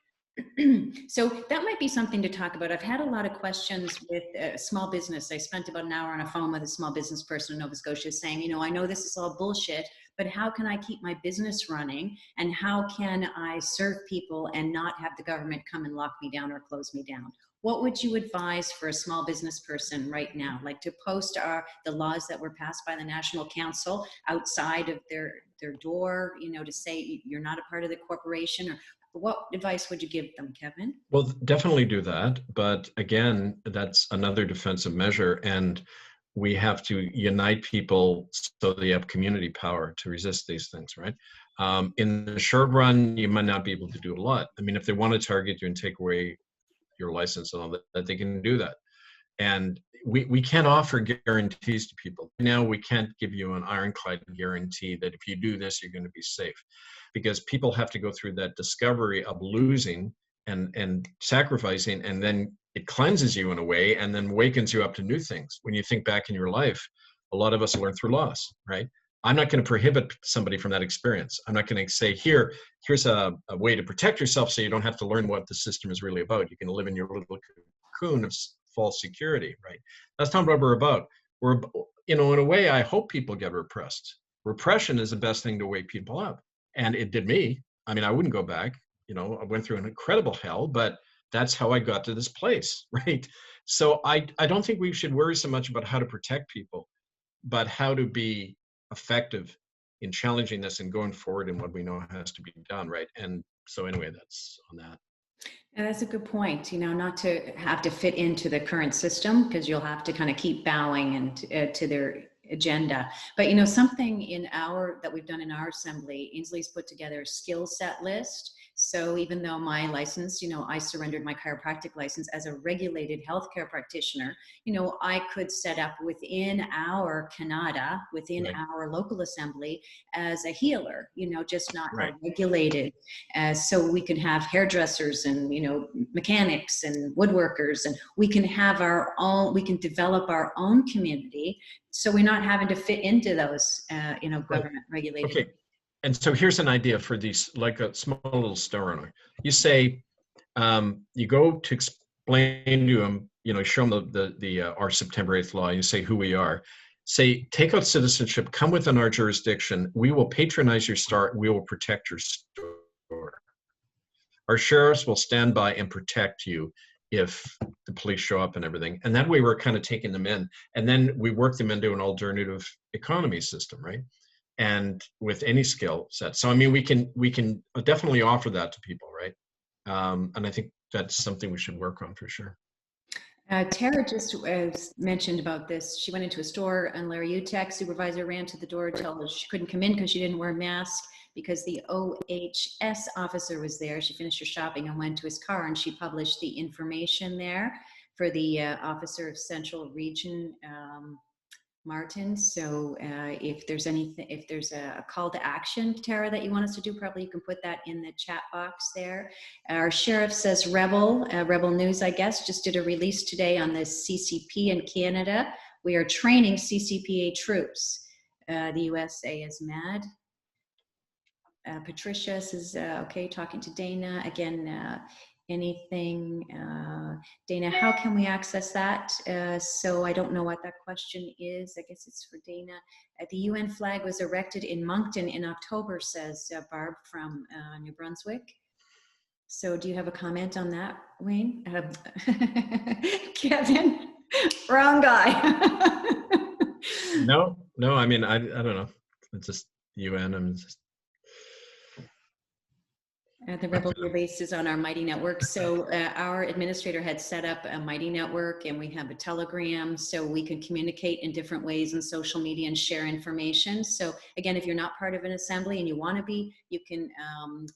So that might be something to talk about. I've had a lot of questions with small business. I spent about an hour on a phone with a small business person in Nova Scotia saying, I know this is all bullshit, but how can I keep my business running? And how can I serve people and not have the government come and lock me down or close me down? What would you advise for a small business person right now? Like to post the laws that were passed by the National Council outside of their door, to say you're not a part of the corporation, or What advice would you give them, Kevin? Well, definitely do that. But again, that's another defensive measure. And we have to unite people so they have community power to resist these things, right? In the short run, you might not be able to do a lot. I mean, if they want to target you and take away your license and all that, they can do that. And we can't offer guarantees to people. Now we can't give you an ironclad guarantee that if you do this, you're going to be safe, because people have to go through that discovery of losing and sacrificing, and then it cleanses you in a way and then wakens you up to new things. When you think back in your life, a lot of us learn through loss, right? I'm not going to prohibit somebody from that experience. I'm not going to say, here's a way to protect yourself so you don't have to learn what the system is really about. You can live in your little cocoon of false security, right? That's not what we're about. We're, in a way, I hope people get repressed. Repression is the best thing to wake people up. And it did me. I mean, I wouldn't go back. I went through an incredible hell, but that's how I got to this place, right? So I don't think we should worry so much about how to protect people, but how to be effective in challenging this and going forward in what we know has to be done, right? And so anyway, that's on that. And that's a good point, not to have to fit into the current system, because you'll have to kind of keep bowing and to their agenda. But something that we've done in our assembly, Ainsley's put together a skill set list. So even though my license, I surrendered my chiropractic license as a regulated healthcare practitioner, I could set up within our Kanata, within Right. our local assembly as a healer, just not Right. regulated. So we can have hairdressers and, mechanics and woodworkers, and we can have we can develop our own community. So we're not having to fit into those, government regulated. Okay. And so here's an idea for these, like a small little store. You say, you go to explain to them, show them our September 8th law. You say who we are. Say, take out citizenship, come within our jurisdiction. We will patronize your store. We will protect your store. Our sheriffs will stand by and protect you if the police show up and everything. And that way we're kind of taking them in. And then we work them into an alternative economy system, right? And with any skill set. So, I mean, we can definitely offer that to people, right? And I think that's something we should work on for sure. Tara just mentioned about this. She went into a store and Larry Utek, supervisor, ran to the door to tell her she couldn't come in because she didn't wear a mask, because the OHS officer was there. She finished her shopping and went to his car, and she published the information there for the officer of Central Region, Martin. So if there's a call to action, Tara, that you want us to do, probably you can put that in the chat box there. Our sheriff says Rebel News, I guess, just did a release today on the CCP in Canada. We are training CCPA troops. The USA is mad. Patricia says, okay, talking to Dena. Again, anything, Dena, how can we access that? So I don't know what that question is. I guess it's for Dena. The UN flag was erected in Moncton in October, says Barb from New Brunswick. So do you have a comment on that, Wayne? Kevin, wrong guy. No, I mean, I don't know. It's just UN. I'm just. The Rebel base is on our Mighty Network. So our administrator had set up a Mighty Network, and we have a Telegram, so we can communicate in different ways in social media and share information. So again, if you're not part of an assembly and you want to be, you can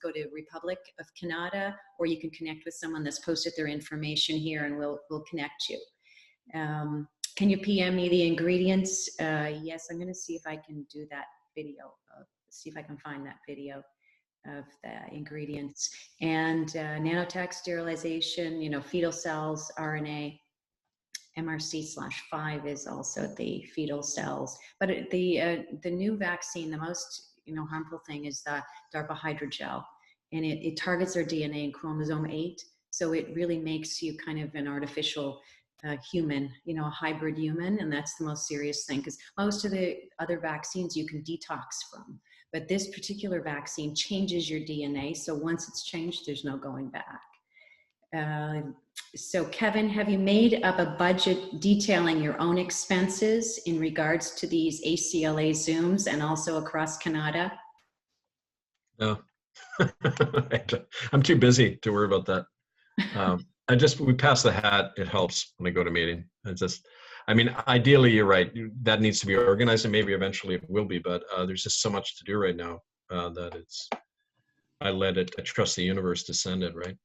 go to Republic of Kanata, or you can connect with someone that's posted their information here, and we'll connect you. Can you PM me the ingredients? Yes, I'm going to see if I can do that video. See if I can find that video of the ingredients. And nanotech sterilization, fetal cells, RNA, MRC/5 is also the fetal cells. But the new vaccine, the most harmful thing is the DARPA hydrogel, and it targets our DNA in chromosome 8. So it really makes you kind of an artificial human, a hybrid human, and that's the most serious thing, because most of the other vaccines you can detox from. But this particular vaccine changes your DNA. So once it's changed, there's no going back. So Kevin, have you made up a budget detailing your own expenses in regards to these ACLA Zooms and also across Canada? No, I'm too busy to worry about that. We pass the hat. It helps when I go to meeting. I mean, ideally, you're right. That needs to be organized, and maybe eventually it will be. But there's just so much to do right now that I trust the universe to send it, right?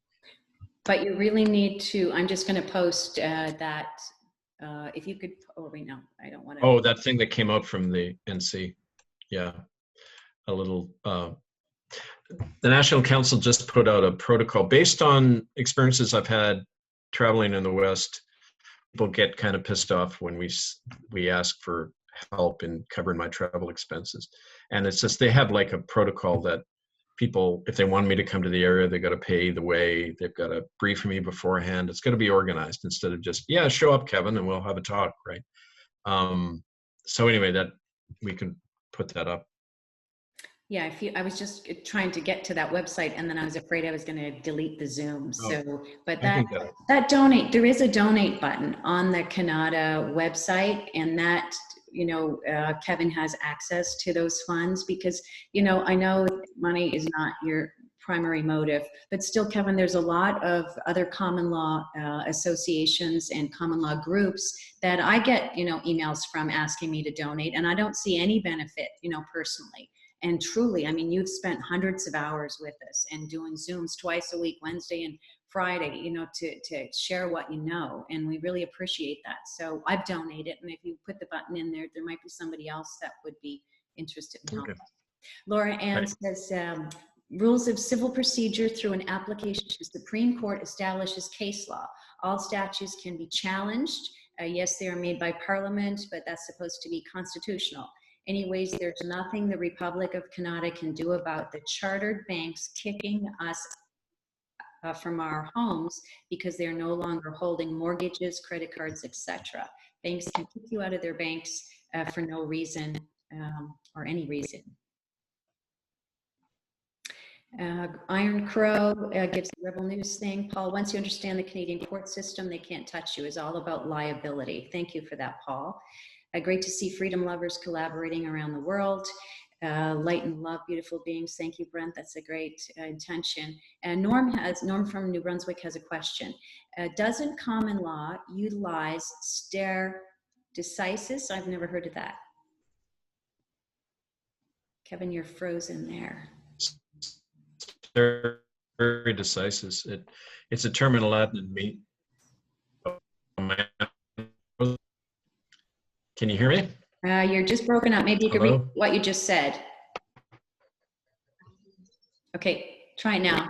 But you really need to, I'm just going to post that, if you could, oh, wait, no, I don't want to. Oh, that thing that came out from the NC. Yeah, a little, the National Council just put out a protocol based on experiences I've had traveling in the West. People get kind of pissed off when we ask for help in covering my travel expenses. And it's just, they have like a protocol that people, if they want me to come to the area, they got to pay the way, they've got to brief me beforehand. It's got to be organized instead of just, yeah, show up, Kevin, and we'll have a talk, right? So anyway, that we can put that up. Yeah, I was just trying to get to that website, and then I was afraid I was going to delete the Zoom. So, but that donate, there is a donate button on the Kanata website, and that, you know, Kevin has access to those funds because, you know, I know money is not your primary motive, but still, Kevin, there's a lot of other common law associations and common law groups that I get, you know, emails from asking me to donate, and I don't see any benefit, you know, personally. And truly, I mean, you've spent hundreds of hours with us and doing Zooms twice a week, Wednesday and Friday, you know, to share what you know. And we really appreciate that. So I've donated. And if you put the button in there, there might be somebody else that would be interested in helping. Okay. Laura Ann says, rules of civil procedure through an application to Supreme Court establishes case law. All statutes can be challenged. Yes, they are made by Parliament, but that's supposed to be constitutional. Anyways, there's nothing the Republic of Kanata can do about the chartered banks kicking us from our homes because they're no longer holding mortgages, credit cards, etc. Banks can kick you out of their banks for no reason or any reason. Iron Crow gives the Rebel News thing. Paul, once you understand the Canadian court system, they can't touch you. It's all about liability. Thank you for that, Paul. Great to see freedom lovers collaborating around the world. Light and love, beautiful beings. Thank you, Brent. That's a great intention. And Norm from New Brunswick has a question. Doesn't common law utilize stare decisis? I've never heard of that. Kevin, you're frozen there. Stare decisis. It's a term in Latin and me. Can you hear me? You're just broken up. Maybe you could read what you just said. Okay, try it now.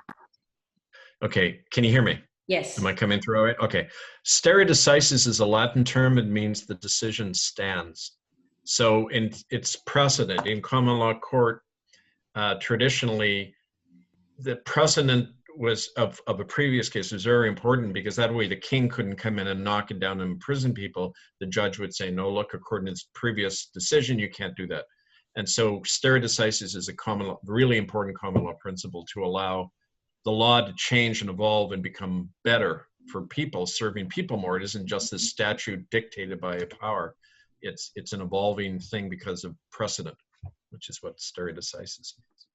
Okay, can you hear me? Yes. Am I coming through all right? Okay. Stare decisis is a Latin term. It means the decision stands. So it's precedent. In common law court, traditionally, the precedent was of a previous case was very important because that way the king couldn't come in and knock it down and imprison people. The judge would say, no, look, according to this previous decision, you can't do that. And so stare decisis is a common law, really important common law principle to allow the law to change and evolve and become better for people, serving people more. It isn't just this statute dictated by a power. It's an evolving thing because of precedent, which is what stare decisis means.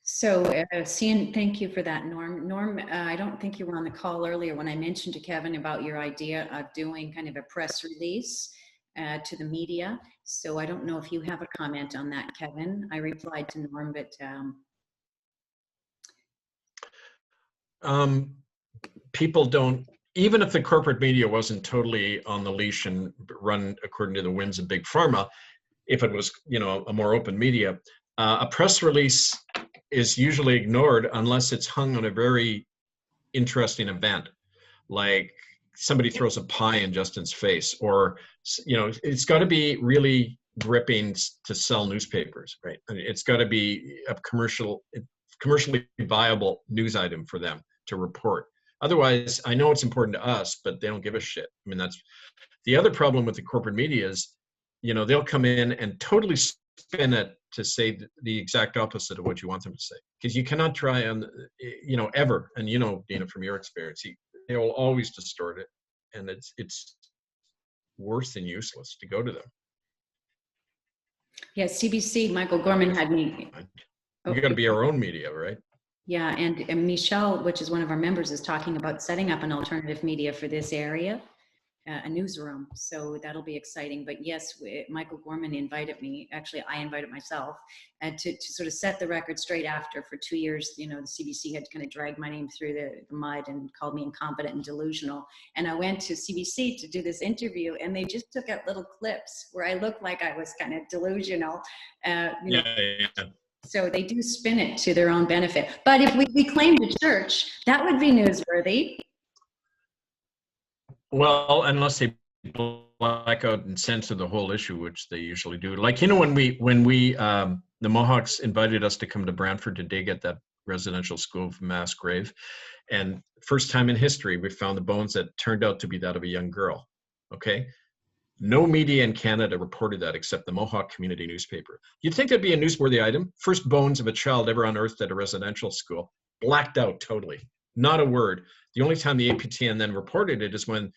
So, thank you for that, Norm. Norm, I don't think you were on the call earlier when I mentioned to Kevin about your idea of doing kind of a press release to the media. So I don't know if you have a comment on that, Kevin. I replied to Norm, but... people don't, even if the corporate media wasn't totally on the leash and run according to the whims of big pharma, if it was, you know, a more open media, a press release is usually ignored unless it's hung on a very interesting event, like somebody throws a pie in Justin's face, or, you know, it's got to be really gripping to sell newspapers, right? I mean, it's got to be a commercially viable news item for them to report. Otherwise, I know it's important to us, but they don't give a shit. I mean, that's the other problem with the corporate media is, you know, they'll come in and totally spin it to say the exact opposite of what you want them to say. Because you cannot try on, you know, ever, and you know, Dena, from your experience, they will always distort it, and it's worse than useless to go to them. Yeah, CBC, Michael Gorman had me. We got to be our own media, right? Yeah, and Michelle, which is one of our members, is talking about setting up an alternative media for this area, a newsroom. So that'll be exciting. But yes, Michael Gorman invited me. Actually, I invited myself to sort of set the record straight after. For 2 years, you know, the CBC had kind of dragged my name through the mud and called me incompetent and delusional. And I went to CBC to do this interview, and they just took out little clips where I looked like I was kind of delusional. You know, Yeah. so they do spin it to their own benefit. But if we reclaim the church, that would be newsworthy. Well, unless they black out and censor the whole issue, which they usually do. Like, you know, when we the Mohawks invited us to come to Brantford to dig at that residential school of mass grave, and first time in history we found the bones that turned out to be that of a young girl. Okay. No media in Canada reported that except the Mohawk Community newspaper. You'd think that'd be a newsworthy item. First bones of a child ever unearthed at a residential school. Blacked out totally. Not a word. The only time the APTN then reported it is when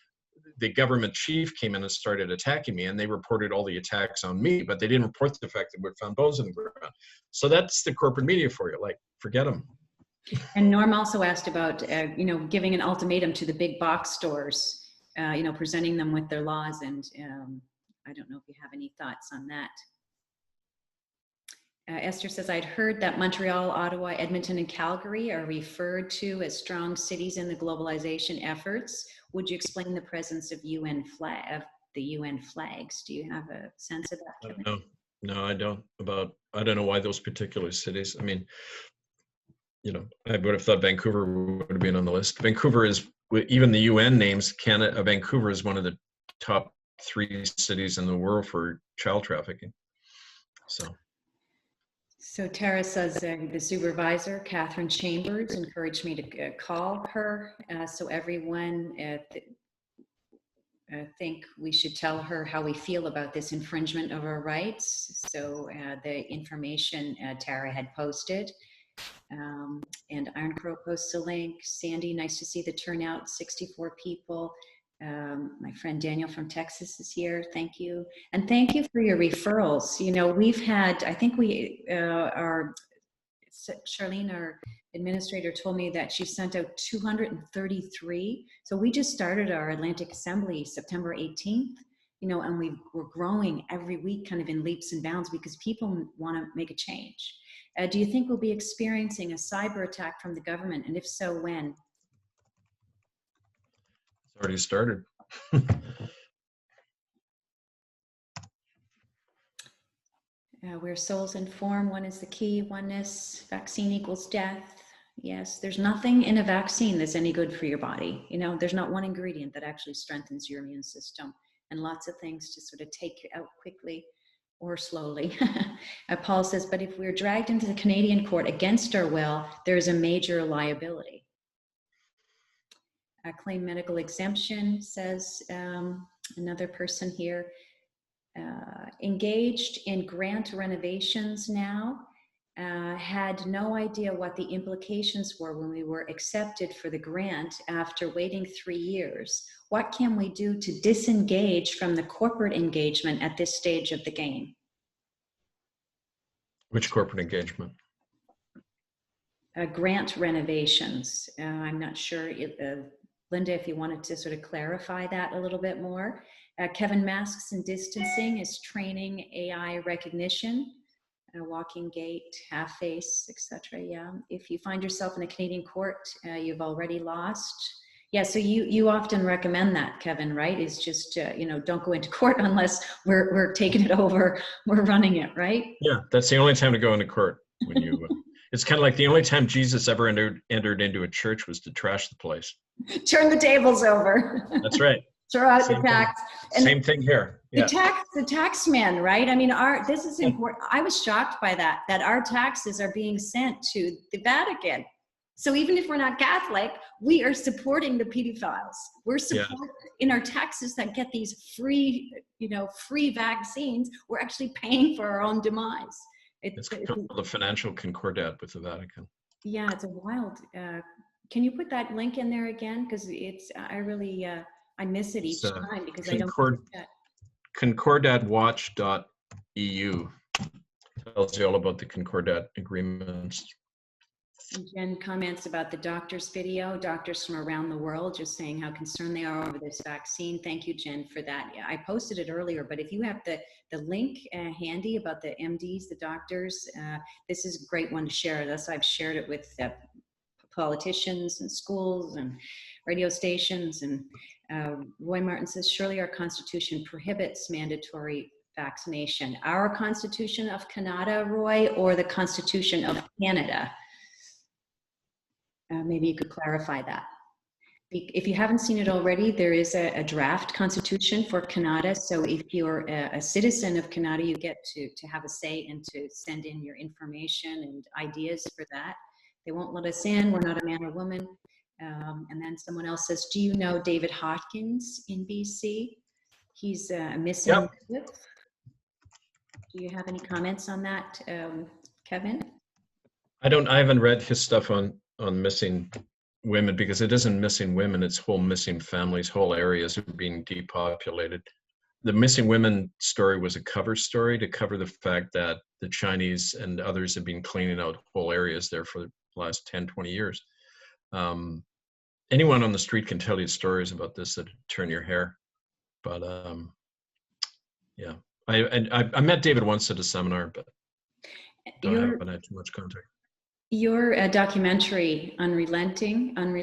the government chief came in and started attacking me, and they reported all the attacks on me, but they didn't report the fact that we found bones in the ground. So that's the corporate media for you. Like, forget them. And Norm also asked about, you know, giving an ultimatum to the big box stores, you know, presenting them with their laws. And I don't know if you have any thoughts on that. Esther says, I'd heard that Montreal, Ottawa, Edmonton, and Calgary are referred to as strong cities in the globalization efforts. Would you explain the presence of the UN flags? Do you have a sense of that, Kevin? No, I don't. I don't know why those particular cities. I mean, you know, I would have thought Vancouver would have been on the list. Vancouver is, even the UN names Canada. Vancouver is one of the top 3 cities in the world for child trafficking. So Tara says the supervisor, Catherine Chambers, encouraged me to call her. So everyone think we should tell her how we feel about this infringement of our rights. So the information Tara had posted. And Iron Crow posts a link. Sandy, nice to see the turnout, 64 people. My friend Daniel from Texas is here. Thank you. And thank you for your referrals. You know, we've had, I think Charlene, our administrator, told me that she sent out 233. So we just started our Atlantic Assembly September 18th, you know, and we're growing every week kind of in leaps and bounds because people want to make a change. Do you think we'll be experiencing a cyber attack from the government? And if so, when? It's already started. Where souls inform, one is the key, oneness, vaccine equals death. Yes, there's nothing in a vaccine that's any good for your body. You know, there's not one ingredient that actually strengthens your immune system, and lots of things to sort of take you out quickly or slowly. Paul says, but if we're dragged into the Canadian court against our will, there's a major liability. Claim medical exemption, says another person here. Engaged in grant renovations now, had no idea what the implications were when we were accepted for the grant after waiting 3 years. What can we do to disengage from the corporate engagement at this stage of the game? Which corporate engagement? Grant renovations. I'm not sure, Linda, if you wanted to sort of clarify that a little bit more. Kevin, masks and distancing is training AI recognition, walking gait, half face, etc. Yeah, if you find yourself in a Canadian court, you've already lost. Yeah, so you often recommend that, Kevin, right? Is just you know, don't go into court unless we're taking it over, we're running it, right? Yeah, that's the only time to go into court. When you, it's kind of like the only time Jesus ever entered into a church was to trash the place. Turn the tables over. That's right. Throw out the tax. Same thing here. Yeah. The tax man, right? I mean, this is important. I was shocked by that our taxes are being sent to the Vatican. So even if we're not Catholic, we are supporting the pedophiles. We're supporting in our taxes that get these free, you know, free vaccines. We're actually paying for our own demise. It's called the financial concordat with the Vatican. Yeah, it's a wild. Can you put that link in there again? Because it's I really I miss it each time because I don't. Concordatwatch.eu tells you all about the Concordat agreements. And Jen comments about the doctors video, doctors from around the world, just saying how concerned they are over this vaccine. Thank you, Jen, for that. Yeah, I posted it earlier, but if you have the link handy about the MDs, the doctors, this is a great one to share. Thus, I've shared it with politicians and schools and radio stations. And Roy Martin says, surely our Constitution prohibits mandatory vaccination. Our Constitution of Kanata, Roy, or the Constitution of Canada? Maybe you could clarify that. If you haven't seen it already, there is a draft constitution for Kanata. So if you're a citizen of Kanata, you get to have a say and to send in your information and ideas for that. They won't let us in. We're not a man or woman. And then someone else says, do you know David Hawkins in BC? He's a missing. Yep. Do you have any comments on that, Kevin? I haven't read his stuff on missing women, because it isn't missing women, it's whole missing families, whole areas are being depopulated. The missing women story was a cover story to cover the fact that the Chinese and others have been cleaning out whole areas there for the last 10, 20 years. Anyone on the street can tell you stories about this that turn your hair. But yeah, I met David once at a seminar, but haven't had too much contact. Your documentary, Unrelenting, and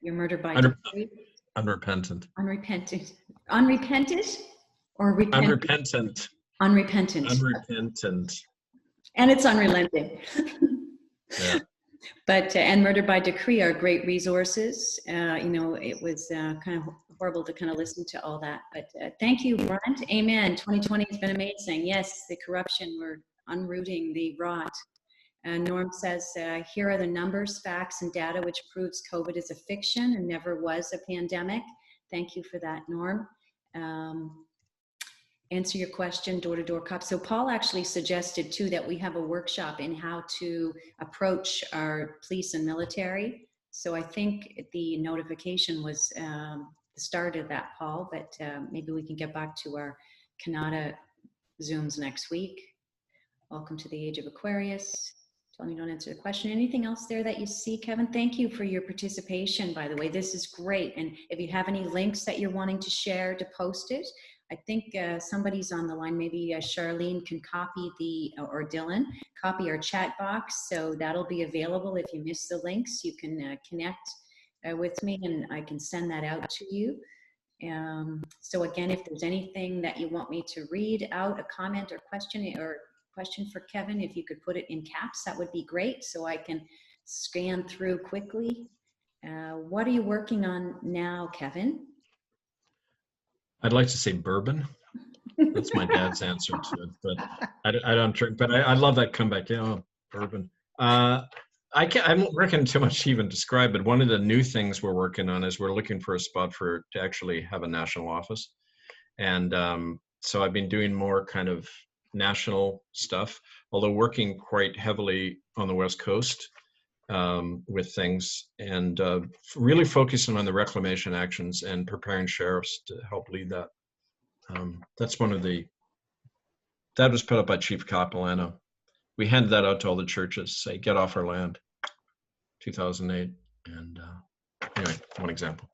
Your Murder by Decree. Unrepentant. Unrepented or repentant? Unrepentant. And it's unrelenting. Yeah. But and Murder by Decree are great resources. It was kind of horrible to kind of listen to all that. But thank you, Brent. Amen. 2020 has been amazing. Yes, the corruption, we're unrooting the rot. Norm says, here are the numbers, facts, and data which proves COVID is a fiction and never was a pandemic. Thank you for that, Norm. Answer your question, door-to-door cops. So Paul actually suggested too that we have a workshop in how to approach our police and military. So I think the notification was the start of that, Paul, but maybe we can get back to our Kanata Zooms next week. Welcome to the age of Aquarius. Tell me don't answer the question. Anything else there that you see, Kevin? Thank you for your participation, by the way. This is great. And if you have any links that you're wanting to share, to post it. I think somebody's on the line. Maybe Charlene can copy or Dylan, copy our chat box. So that'll be available. If you miss the links, you can connect with me and I can send that out to you. So again, if there's anything that you want me to read out, a comment or question for Kevin, if you could put it in caps, that would be great, so I can scan through quickly. What are you working on now, Kevin? I'd like to say bourbon. That's my dad's answer to it, but I don't drink. But I love that comeback. Bourbon. I don't reckon too much to even describe, but one of the new things we're working on is we're looking for a spot to actually have a national office, and so I've been doing more kind of national stuff, although working quite heavily on the West Coast with things, and really focusing on the reclamation actions and preparing sheriffs to help lead that. That's that was put up by Chief Capilano. We handed that out to all the churches, say, get off our land, 2008. And anyway, one example.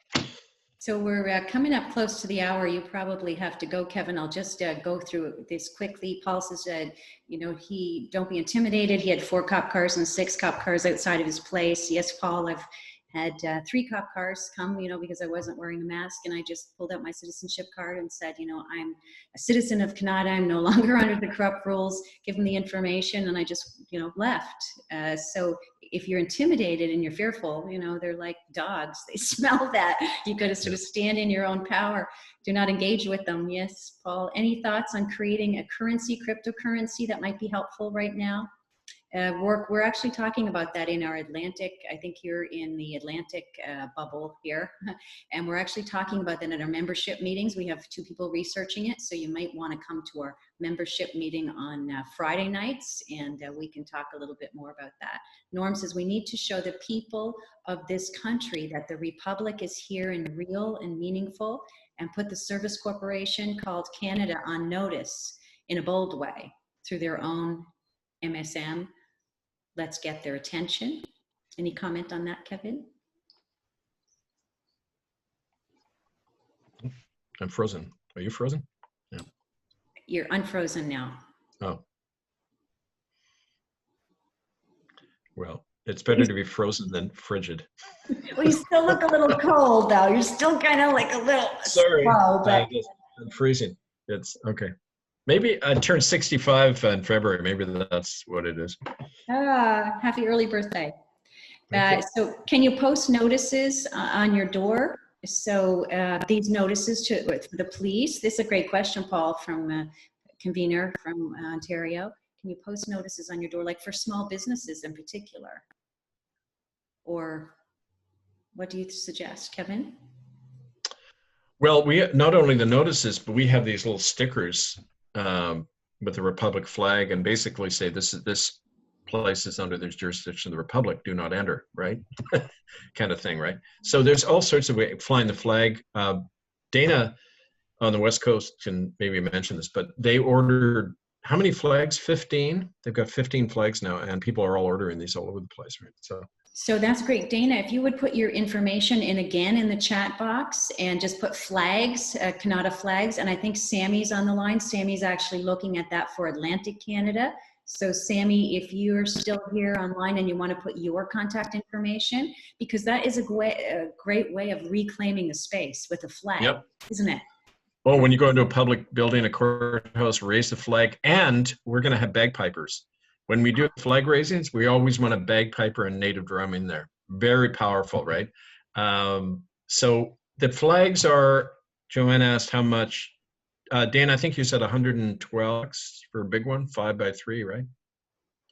So we're coming up close to the hour. You probably have to go, Kevin. I'll just go through this quickly. Paul said, don't be intimidated. He had 4 cop cars and 6 cop cars outside of his place. Yes, Paul, I've had 3 cop cars come, because I wasn't wearing a mask, and I just pulled out my citizenship card and said, I'm a citizen of Kanata. I'm no longer under the corrupt rules. Give them the information, and I just, left. So if you're intimidated and you're fearful, they're like dogs. They smell that. You got to sort of stand in your own power. Do not engage with them. Yes, Paul. Any thoughts on creating a currency, cryptocurrency that might be helpful right now? We're actually talking about that in our Atlantic. I think you're in the Atlantic bubble here. And we're actually talking about that in our membership meetings. We have 2 people researching it. So you might want to come to our membership meeting on Friday nights, and we can talk a little bit more about that. Norm says we need to show the people of this country that the Republic is here and real and meaningful, and put the service corporation called Canada on notice in a bold way through their own MSM. Let's get their attention. Any comment on that, Kevin? I'm frozen. Are you frozen? Yeah. You're unfrozen now. Oh. Well, it's better to be frozen than frigid. Well, you still look a little cold, though. You're still kind of like a little Sorry, slow, but I'm freezing. It's okay. Maybe I turned 65 in February. Maybe that's what it is. happy early birthday. Thank you. So can you post notices on your door? So these notices to the police, this is a great question, Paul, from Convener from Ontario. Can you post notices on your door, like for small businesses in particular? Or what do you suggest, Kevin? Well, we not only the notices, but we have these little stickers with the Republic flag, and basically say this place is under the jurisdiction of the Republic. Do not enter, right? Kind of thing, right? So there's all sorts of ways flying the flag. Dena on the West Coast can maybe mention this, but they ordered how many flags? 15. They've got 15 flags now, and people are all ordering these all over the place, right? So that's great. Dana, if you would put your information in again in the chat box and just put flags, Kanata flags, and I think Sammy's on the line. Sammy's actually looking at that for Atlantic Canada. So Sammy, if you're still here online and you want to put your contact information, because that is a great way of reclaiming the space with a flag, yep. Isn't it? Well, when you go into a public building, a courthouse, raise the flag, and we're going to have bagpipers. When we do flag raisings, we always want a bagpiper and native drum in there. Very powerful, right? So the flags are, Joanne asked how much. Dan, I think you said 112 for a big one, 5x3, right?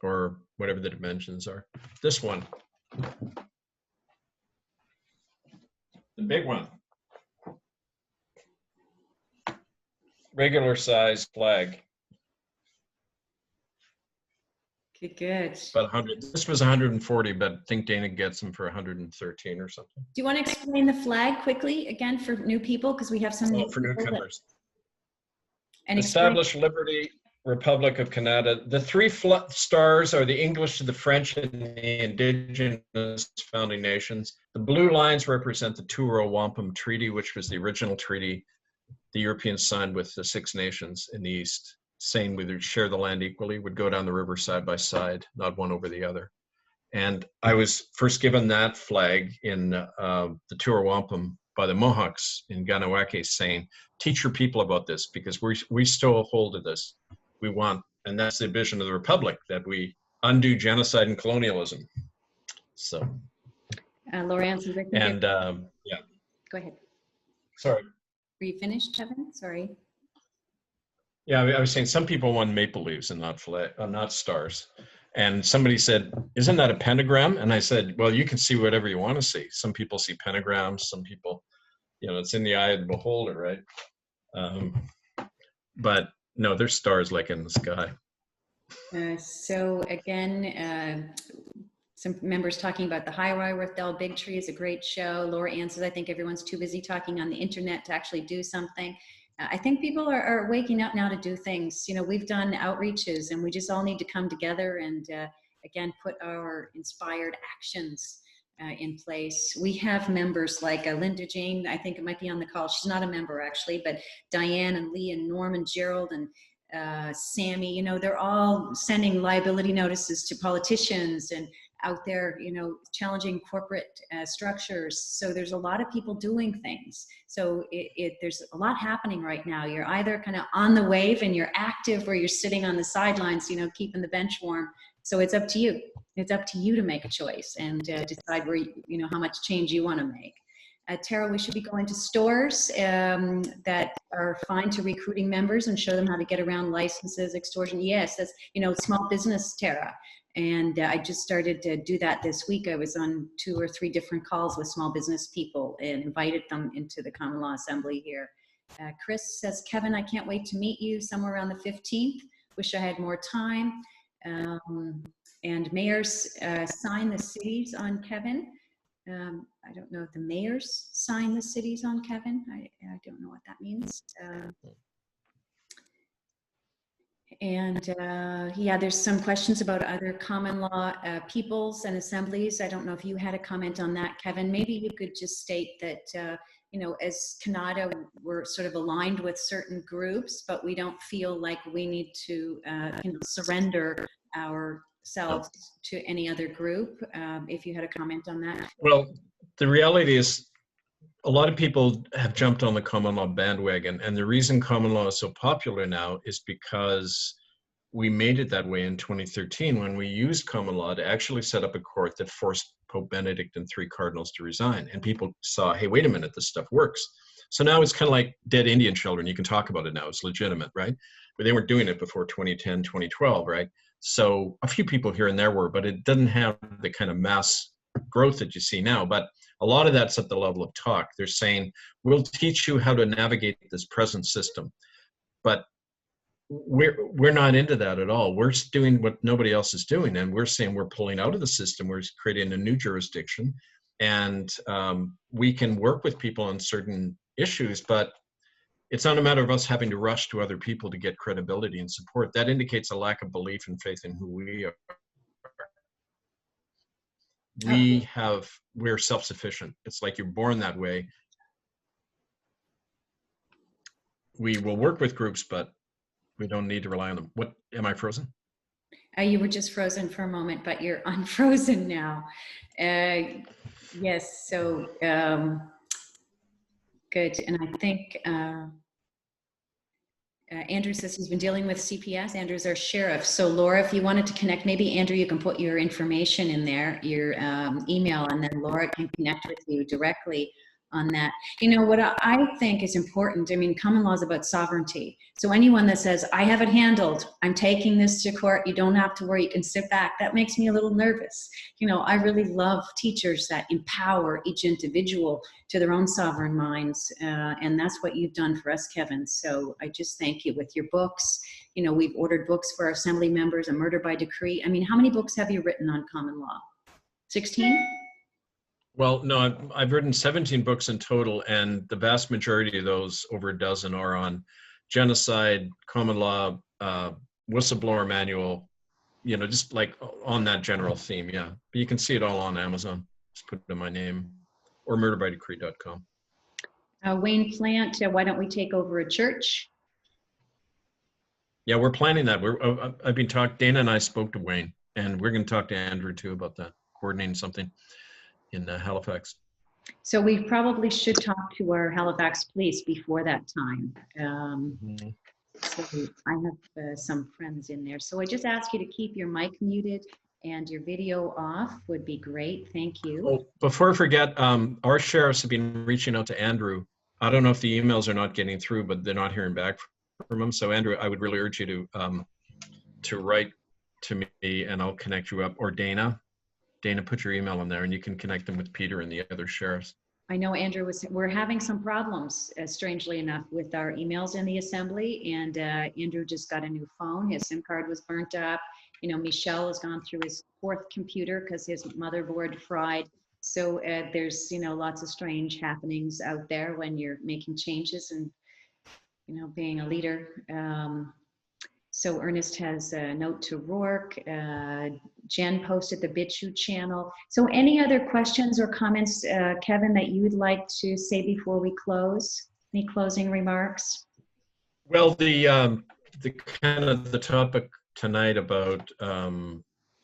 Or whatever the dimensions are. This one. The big one. Regular size flag. Good. About 100. This was 140, but I think Dana gets them for 113 or something. Do you want to explain the flag quickly again for new people? Because we have some new for newcomers. And Established Liberty, Republic of Kanata. The three stars are the English, the French, and the indigenous founding nations. The blue lines represent the Truro Wampum Treaty, which was the original treaty the Europeans signed with the Six Nations in the East, saying we would share the land equally, would go down the river side by side, not one over the other. And I was first given that flag in the Truro Wampum by the Mohawks in Ganawake, saying, teach your people about this, because we still hold to this. We want, and that's the vision of the Republic, that we undo genocide and colonialism. So. Lawrence, and yeah. Go ahead. Sorry. Were you finished, Kevin? Sorry. Yeah, I was saying some people want maple leaves and not stars. And somebody said, isn't that a pentagram? And I said, well, you can see whatever you want to see. Some people see pentagrams, some people, it's in the eye of the beholder, right? But no, there's stars like in the sky. So again, some members talking about the High-Rye-Worthdale Big Tree is a great show. Laura answers, I think everyone's too busy talking on the internet to actually do something. I think people are waking up now to do things. We've done outreaches and we just all need to come together and again, put our inspired actions in place. We have members like Linda Jane, I think it might be on the call. She's not a member actually, but Diane and Lee and Norman, Gerald and Sammy, they're all sending liability notices to politicians and out there, challenging corporate structures. So there's a lot of people doing things. So there's a lot happening right now. You're either kind of on the wave and you're active, or you're sitting on the sidelines, keeping the bench warm. So it's up to you. It's up to you to make a choice and decide where, how much change you want to make. Tara, we should be going to stores that are fine to recruiting members and show them how to get around licenses, extortion. Yes, that's, small business, Tara. And I just started to do that this week. I was on 2 or 3 different calls with small business people and invited them into the Common Law Assembly here. Chris says, Kevin, I can't wait to meet you somewhere around the 15th. Wish I had more time. And mayors sign the cities on Kevin. I don't know if the mayors sign the cities on Kevin. I don't know what that means. And yeah, there's some questions about other common law peoples and assemblies. I don't know if you had a comment on that, Kevin. Maybe you could just state that, you know, as Kanata, we're sort of aligned with certain groups, but we don't feel like we need to you know, surrender ourselves to any other group. If you had a comment on that. Well, the reality is a lot of people have jumped on the common law bandwagon, and the reason common law is so popular now is because we made it that way in 2013 when we used common law to actually set up a court that forced Pope Benedict and 3 cardinals to resign. And people saw, hey, wait a minute, this stuff works. So now it's kind of like dead Indian children. You can talk about it now. It's legitimate, right? But they weren't doing it before 2010, 2012, right? So a few people here and there were, but it doesn't have the kind of mass growth that you see now. But a lot of that's at the level of talk. They're saying, we'll teach you how to navigate this present system. But we're not into that at all. We're doing what nobody else is doing, and we're saying we're pulling out of the system. We're creating a new jurisdiction, and we can work with people on certain issues, but it's not a matter of us having to rush to other people to get credibility and support. That indicates a lack of belief and faith in who we are. We're self-sufficient. It's like you're born that way. We will work with groups, but we don't need to rely on them. What, am I frozen? You were just frozen for a moment, but you're unfrozen now. Yes, so good. And I think Andrew says he's been dealing with CPS. Andrew's our sheriff. So Laura, if you wanted to connect, maybe Andrew, you can put your information in there, your email, and then Laura can connect with you directly on that. You know, what I think is important, I mean, common law is about sovereignty. So anyone that says, I have it handled, I'm taking this to court, you don't have to worry, you can sit back, that makes me a little nervous. You know, I really love teachers that empower each individual to their own sovereign minds. And that's what you've done for us, Kevin. So I just thank you with your books. You know, we've ordered books for our assembly members, A Murder by Decree. I mean, how many books have you written on common law? 16? Well, no, I've written 17 books in total, and the vast majority of those, over a dozen, are on genocide, common law, whistleblower manual, you know, just like on that general theme, yeah. But you can see it all on Amazon. Just put it in my name, or murderbydecree.com. Wayne Plant, why don't we take over a church? Yeah, we're planning that. I've been talking, Dana and I spoke to Wayne, and we're going to talk to Andrew too about that, coordinating something in Halifax. So we probably should talk to our Halifax police before that time. So I have some friends in there. So I just ask you to keep your mic muted and your video off would be great. Thank you. Oh, before I forget, our sheriffs have been reaching out to Andrew. I don't know if the emails are not getting through, but they're not hearing back from him. So Andrew, I would really urge you to write to me and I'll connect you up, or Dana. Dana, put your email in there and you can connect them with Peter and the other sheriffs. I know Andrew we're having some problems, strangely enough, with our emails in the assembly, and Andrew just got a new phone. His SIM card was burnt up. You know, Michelle has gone through his 4th computer because his motherboard fried. So there's, you know, lots of strange happenings out there when you're making changes and, you know, being a leader. So Ernest has a note to Rourke. Jen posted the BitChute channel. So any other questions or comments, Kevin, that you would like to say before we close? Any closing remarks? Well, the kind of the topic tonight about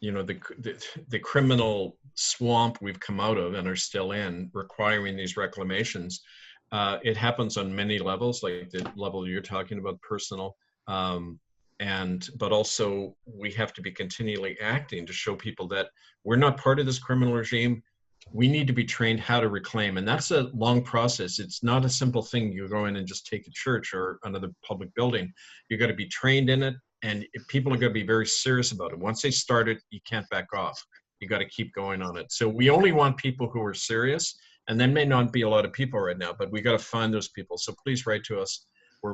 you know, the criminal swamp we've come out of and are still in, requiring these reclamations. It happens on many levels, like the level you're talking about, personal. But also we have to be continually acting to show people that we're not part of this criminal regime. We need to be trained how to reclaim, and that's a long process. It's not a simple thing. You go in and just take a church or another public building. You got to be trained in it, and people are going to be very serious about it. Once they start it, you can't back off. You got to keep going on it. So we only want people who are serious, and there may not be a lot of people right now, but we got to find those people. So please write to us.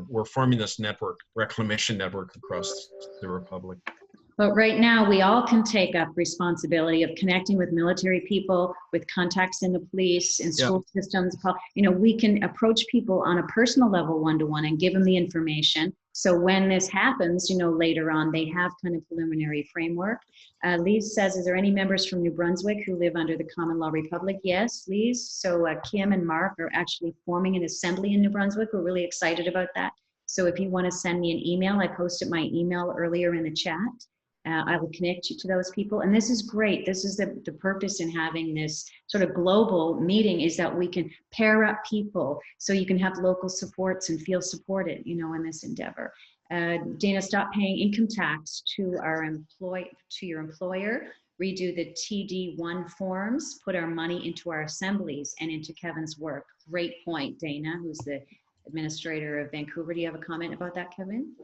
We're forming this network, reclamation network, across the Republic. But right now, we all can take up responsibility of connecting with military people, with contacts in the police, in school systems. You know, we can approach people on a personal level, one-to-one, and give them the information. So when this happens, you know, later on, they have kind of preliminary framework. Lise says, is there any members from New Brunswick who live under the Common Law Republic? Yes, Lise. So Kim and Mark are actually forming an assembly in New Brunswick. We're really excited about that. So if you want to send me an email, I posted my email earlier in the chat. I will connect you to those people. And this is great. This is the purpose in having this sort of global meeting, is that we can pair up people so you can have local supports and feel supported, you know, in this endeavor. Dena, stop paying income tax to your employer, redo the TD1 forms, put our money into our assemblies and into Kevin's work. Great point, Dena, who's the administrator of Vancouver. Do you have a comment about that, Kevin?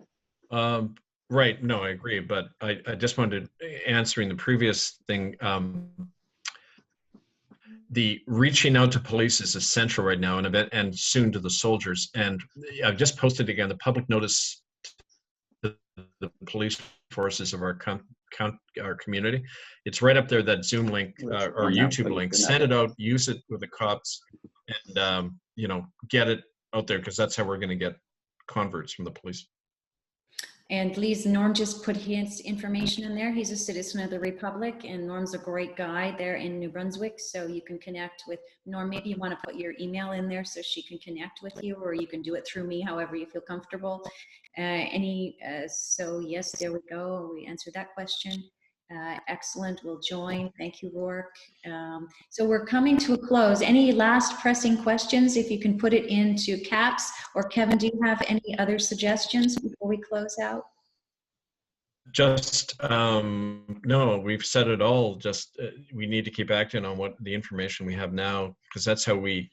Right. No, I agree. But I just wanted to, answering the previous thing, the reaching out to police is essential right now, and soon to the soldiers. And I've just posted again the public notice to the police forces of our community. It's right up there, that Zoom link or YouTube link. Send it out, use it with the cops, and you know, get it out there, because that's how we're going to get converts from the police. And Lise, Norm just put his information in there. He's a citizen of the Republic, and Norm's a great guy there in New Brunswick. So you can connect with Norm. Maybe you want to put your email in there so she can connect with you, or you can do it through me, however you feel comfortable. So yes, there we go. We answered that question. Excellent. We'll join. Thank you, Rourke. So we're coming to a close. Any last pressing questions? If you can put it into caps, or Kevin, do you have any other suggestions before we close out? Just no, we've said it all. Just we need to keep acting on what the information we have now, because that's how we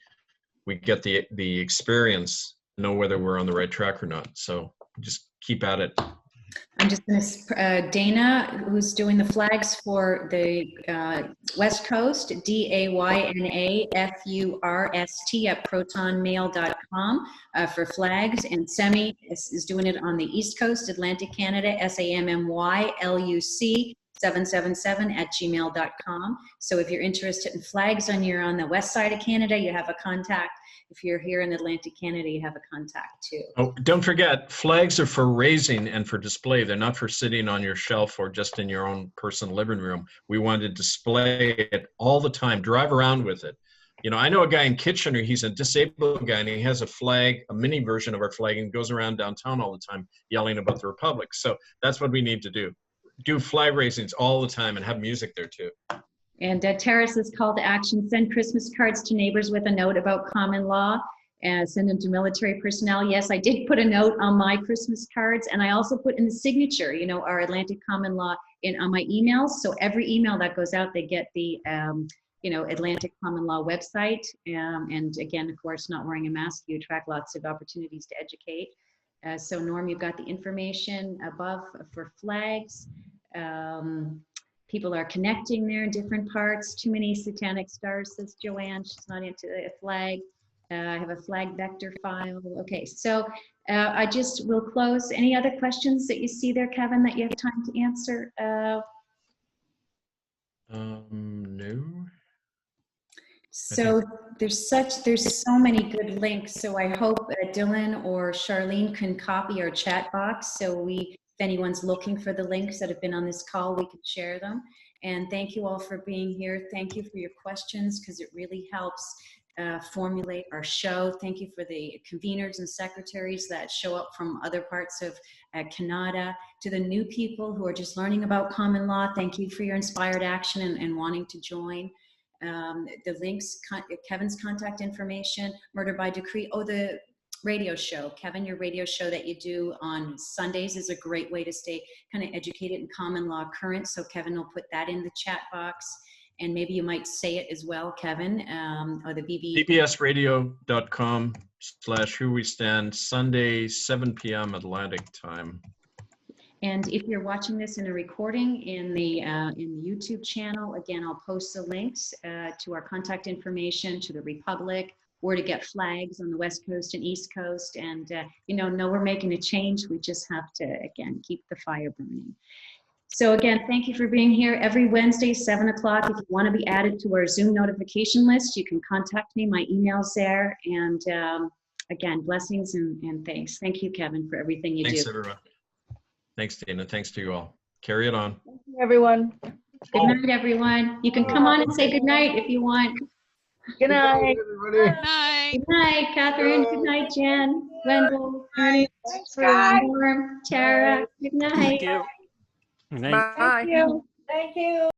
get the experience, know whether we're on the right track or not. So just keep at it. I'm just going to, Dana, who's doing the flags for the West Coast, DAYNAFURST at protonmail.com for flags. And Semi is doing it on the East Coast, Atlantic Canada, SAMMYLUC 777 at gmail.com. So if you're interested in flags on the west side of Canada, you have a contact. If you're here in Atlantic Canada, you have a contact too. Oh, don't forget, flags are for raising and for display. They're not for sitting on your shelf or just in your own personal living room. We want to display it all the time, drive around with it. You know, I know a guy in Kitchener, he's a disabled guy, and he has a flag, a mini version of our flag, and goes around downtown all the time yelling about the Republic. So that's what we need to do. Do flag raisings all the time and have music there too. And Terrace's call to action: send Christmas cards to neighbors with a note about common law, and send them to military personnel. Yes, I did put a note on my Christmas cards, and I also put in the signature, you know, our Atlantic Common Law on my emails. So every email that goes out, they get the, you know, Atlantic Common Law website. And again, of course, not wearing a mask, you attract lots of opportunities to educate. So Norm, you've got the information above for flags. People are connecting there in different parts. Too many satanic stars, says Joanne. She's not into a flag. I have a flag vector file. Okay, so I just will close. Any other questions that you see there, Kevin, that you have time to answer? No. So there's so many good links. So I hope Dylan or Charlene can copy our chat box. So if anyone's looking for the links that have been on this call, we could share them. And thank you all for being here. Thank you for your questions, because it really helps formulate our show. Thank you for the conveners and secretaries that show up from other parts of Kanata. To the new people who are just learning about common law, thank you for your inspired action and wanting to join. The links, Kevin's contact information, Murder by Decree. Oh, the radio show. Kevin, your radio show that you do on Sundays is a great way to stay kind of educated in common law current. So Kevin will put that in the chat box. And maybe you might say it as well, Kevin, or the bbsradio.com/whowestand, Sunday, 7 p.m. Atlantic time. And if you're watching this in a recording in the YouTube channel, again, I'll post the links to our contact information, to the Republic, where to get flags on the West Coast and East Coast. And, you know we're making a change. We just have to, again, keep the fire burning. So again, thank you for being here every Wednesday, 7 o'clock. If you want to be added to our Zoom notification list, you can contact me. My email's there. And again, blessings and thanks. Thank you, Kevin, for everything you Thanks, do. everyone. Thanks, Dana. Thanks to you all. Carry it on. Thank you, everyone. Good night, everyone. You can come on and say good night if you want. Good night. Everybody. Night. Good night, Catherine. Good night, Jen, Wendell, Night. Ernie, Thanks, guys. Norm, Tara. Good night. Thank you. Good night. Thank you. Thank you.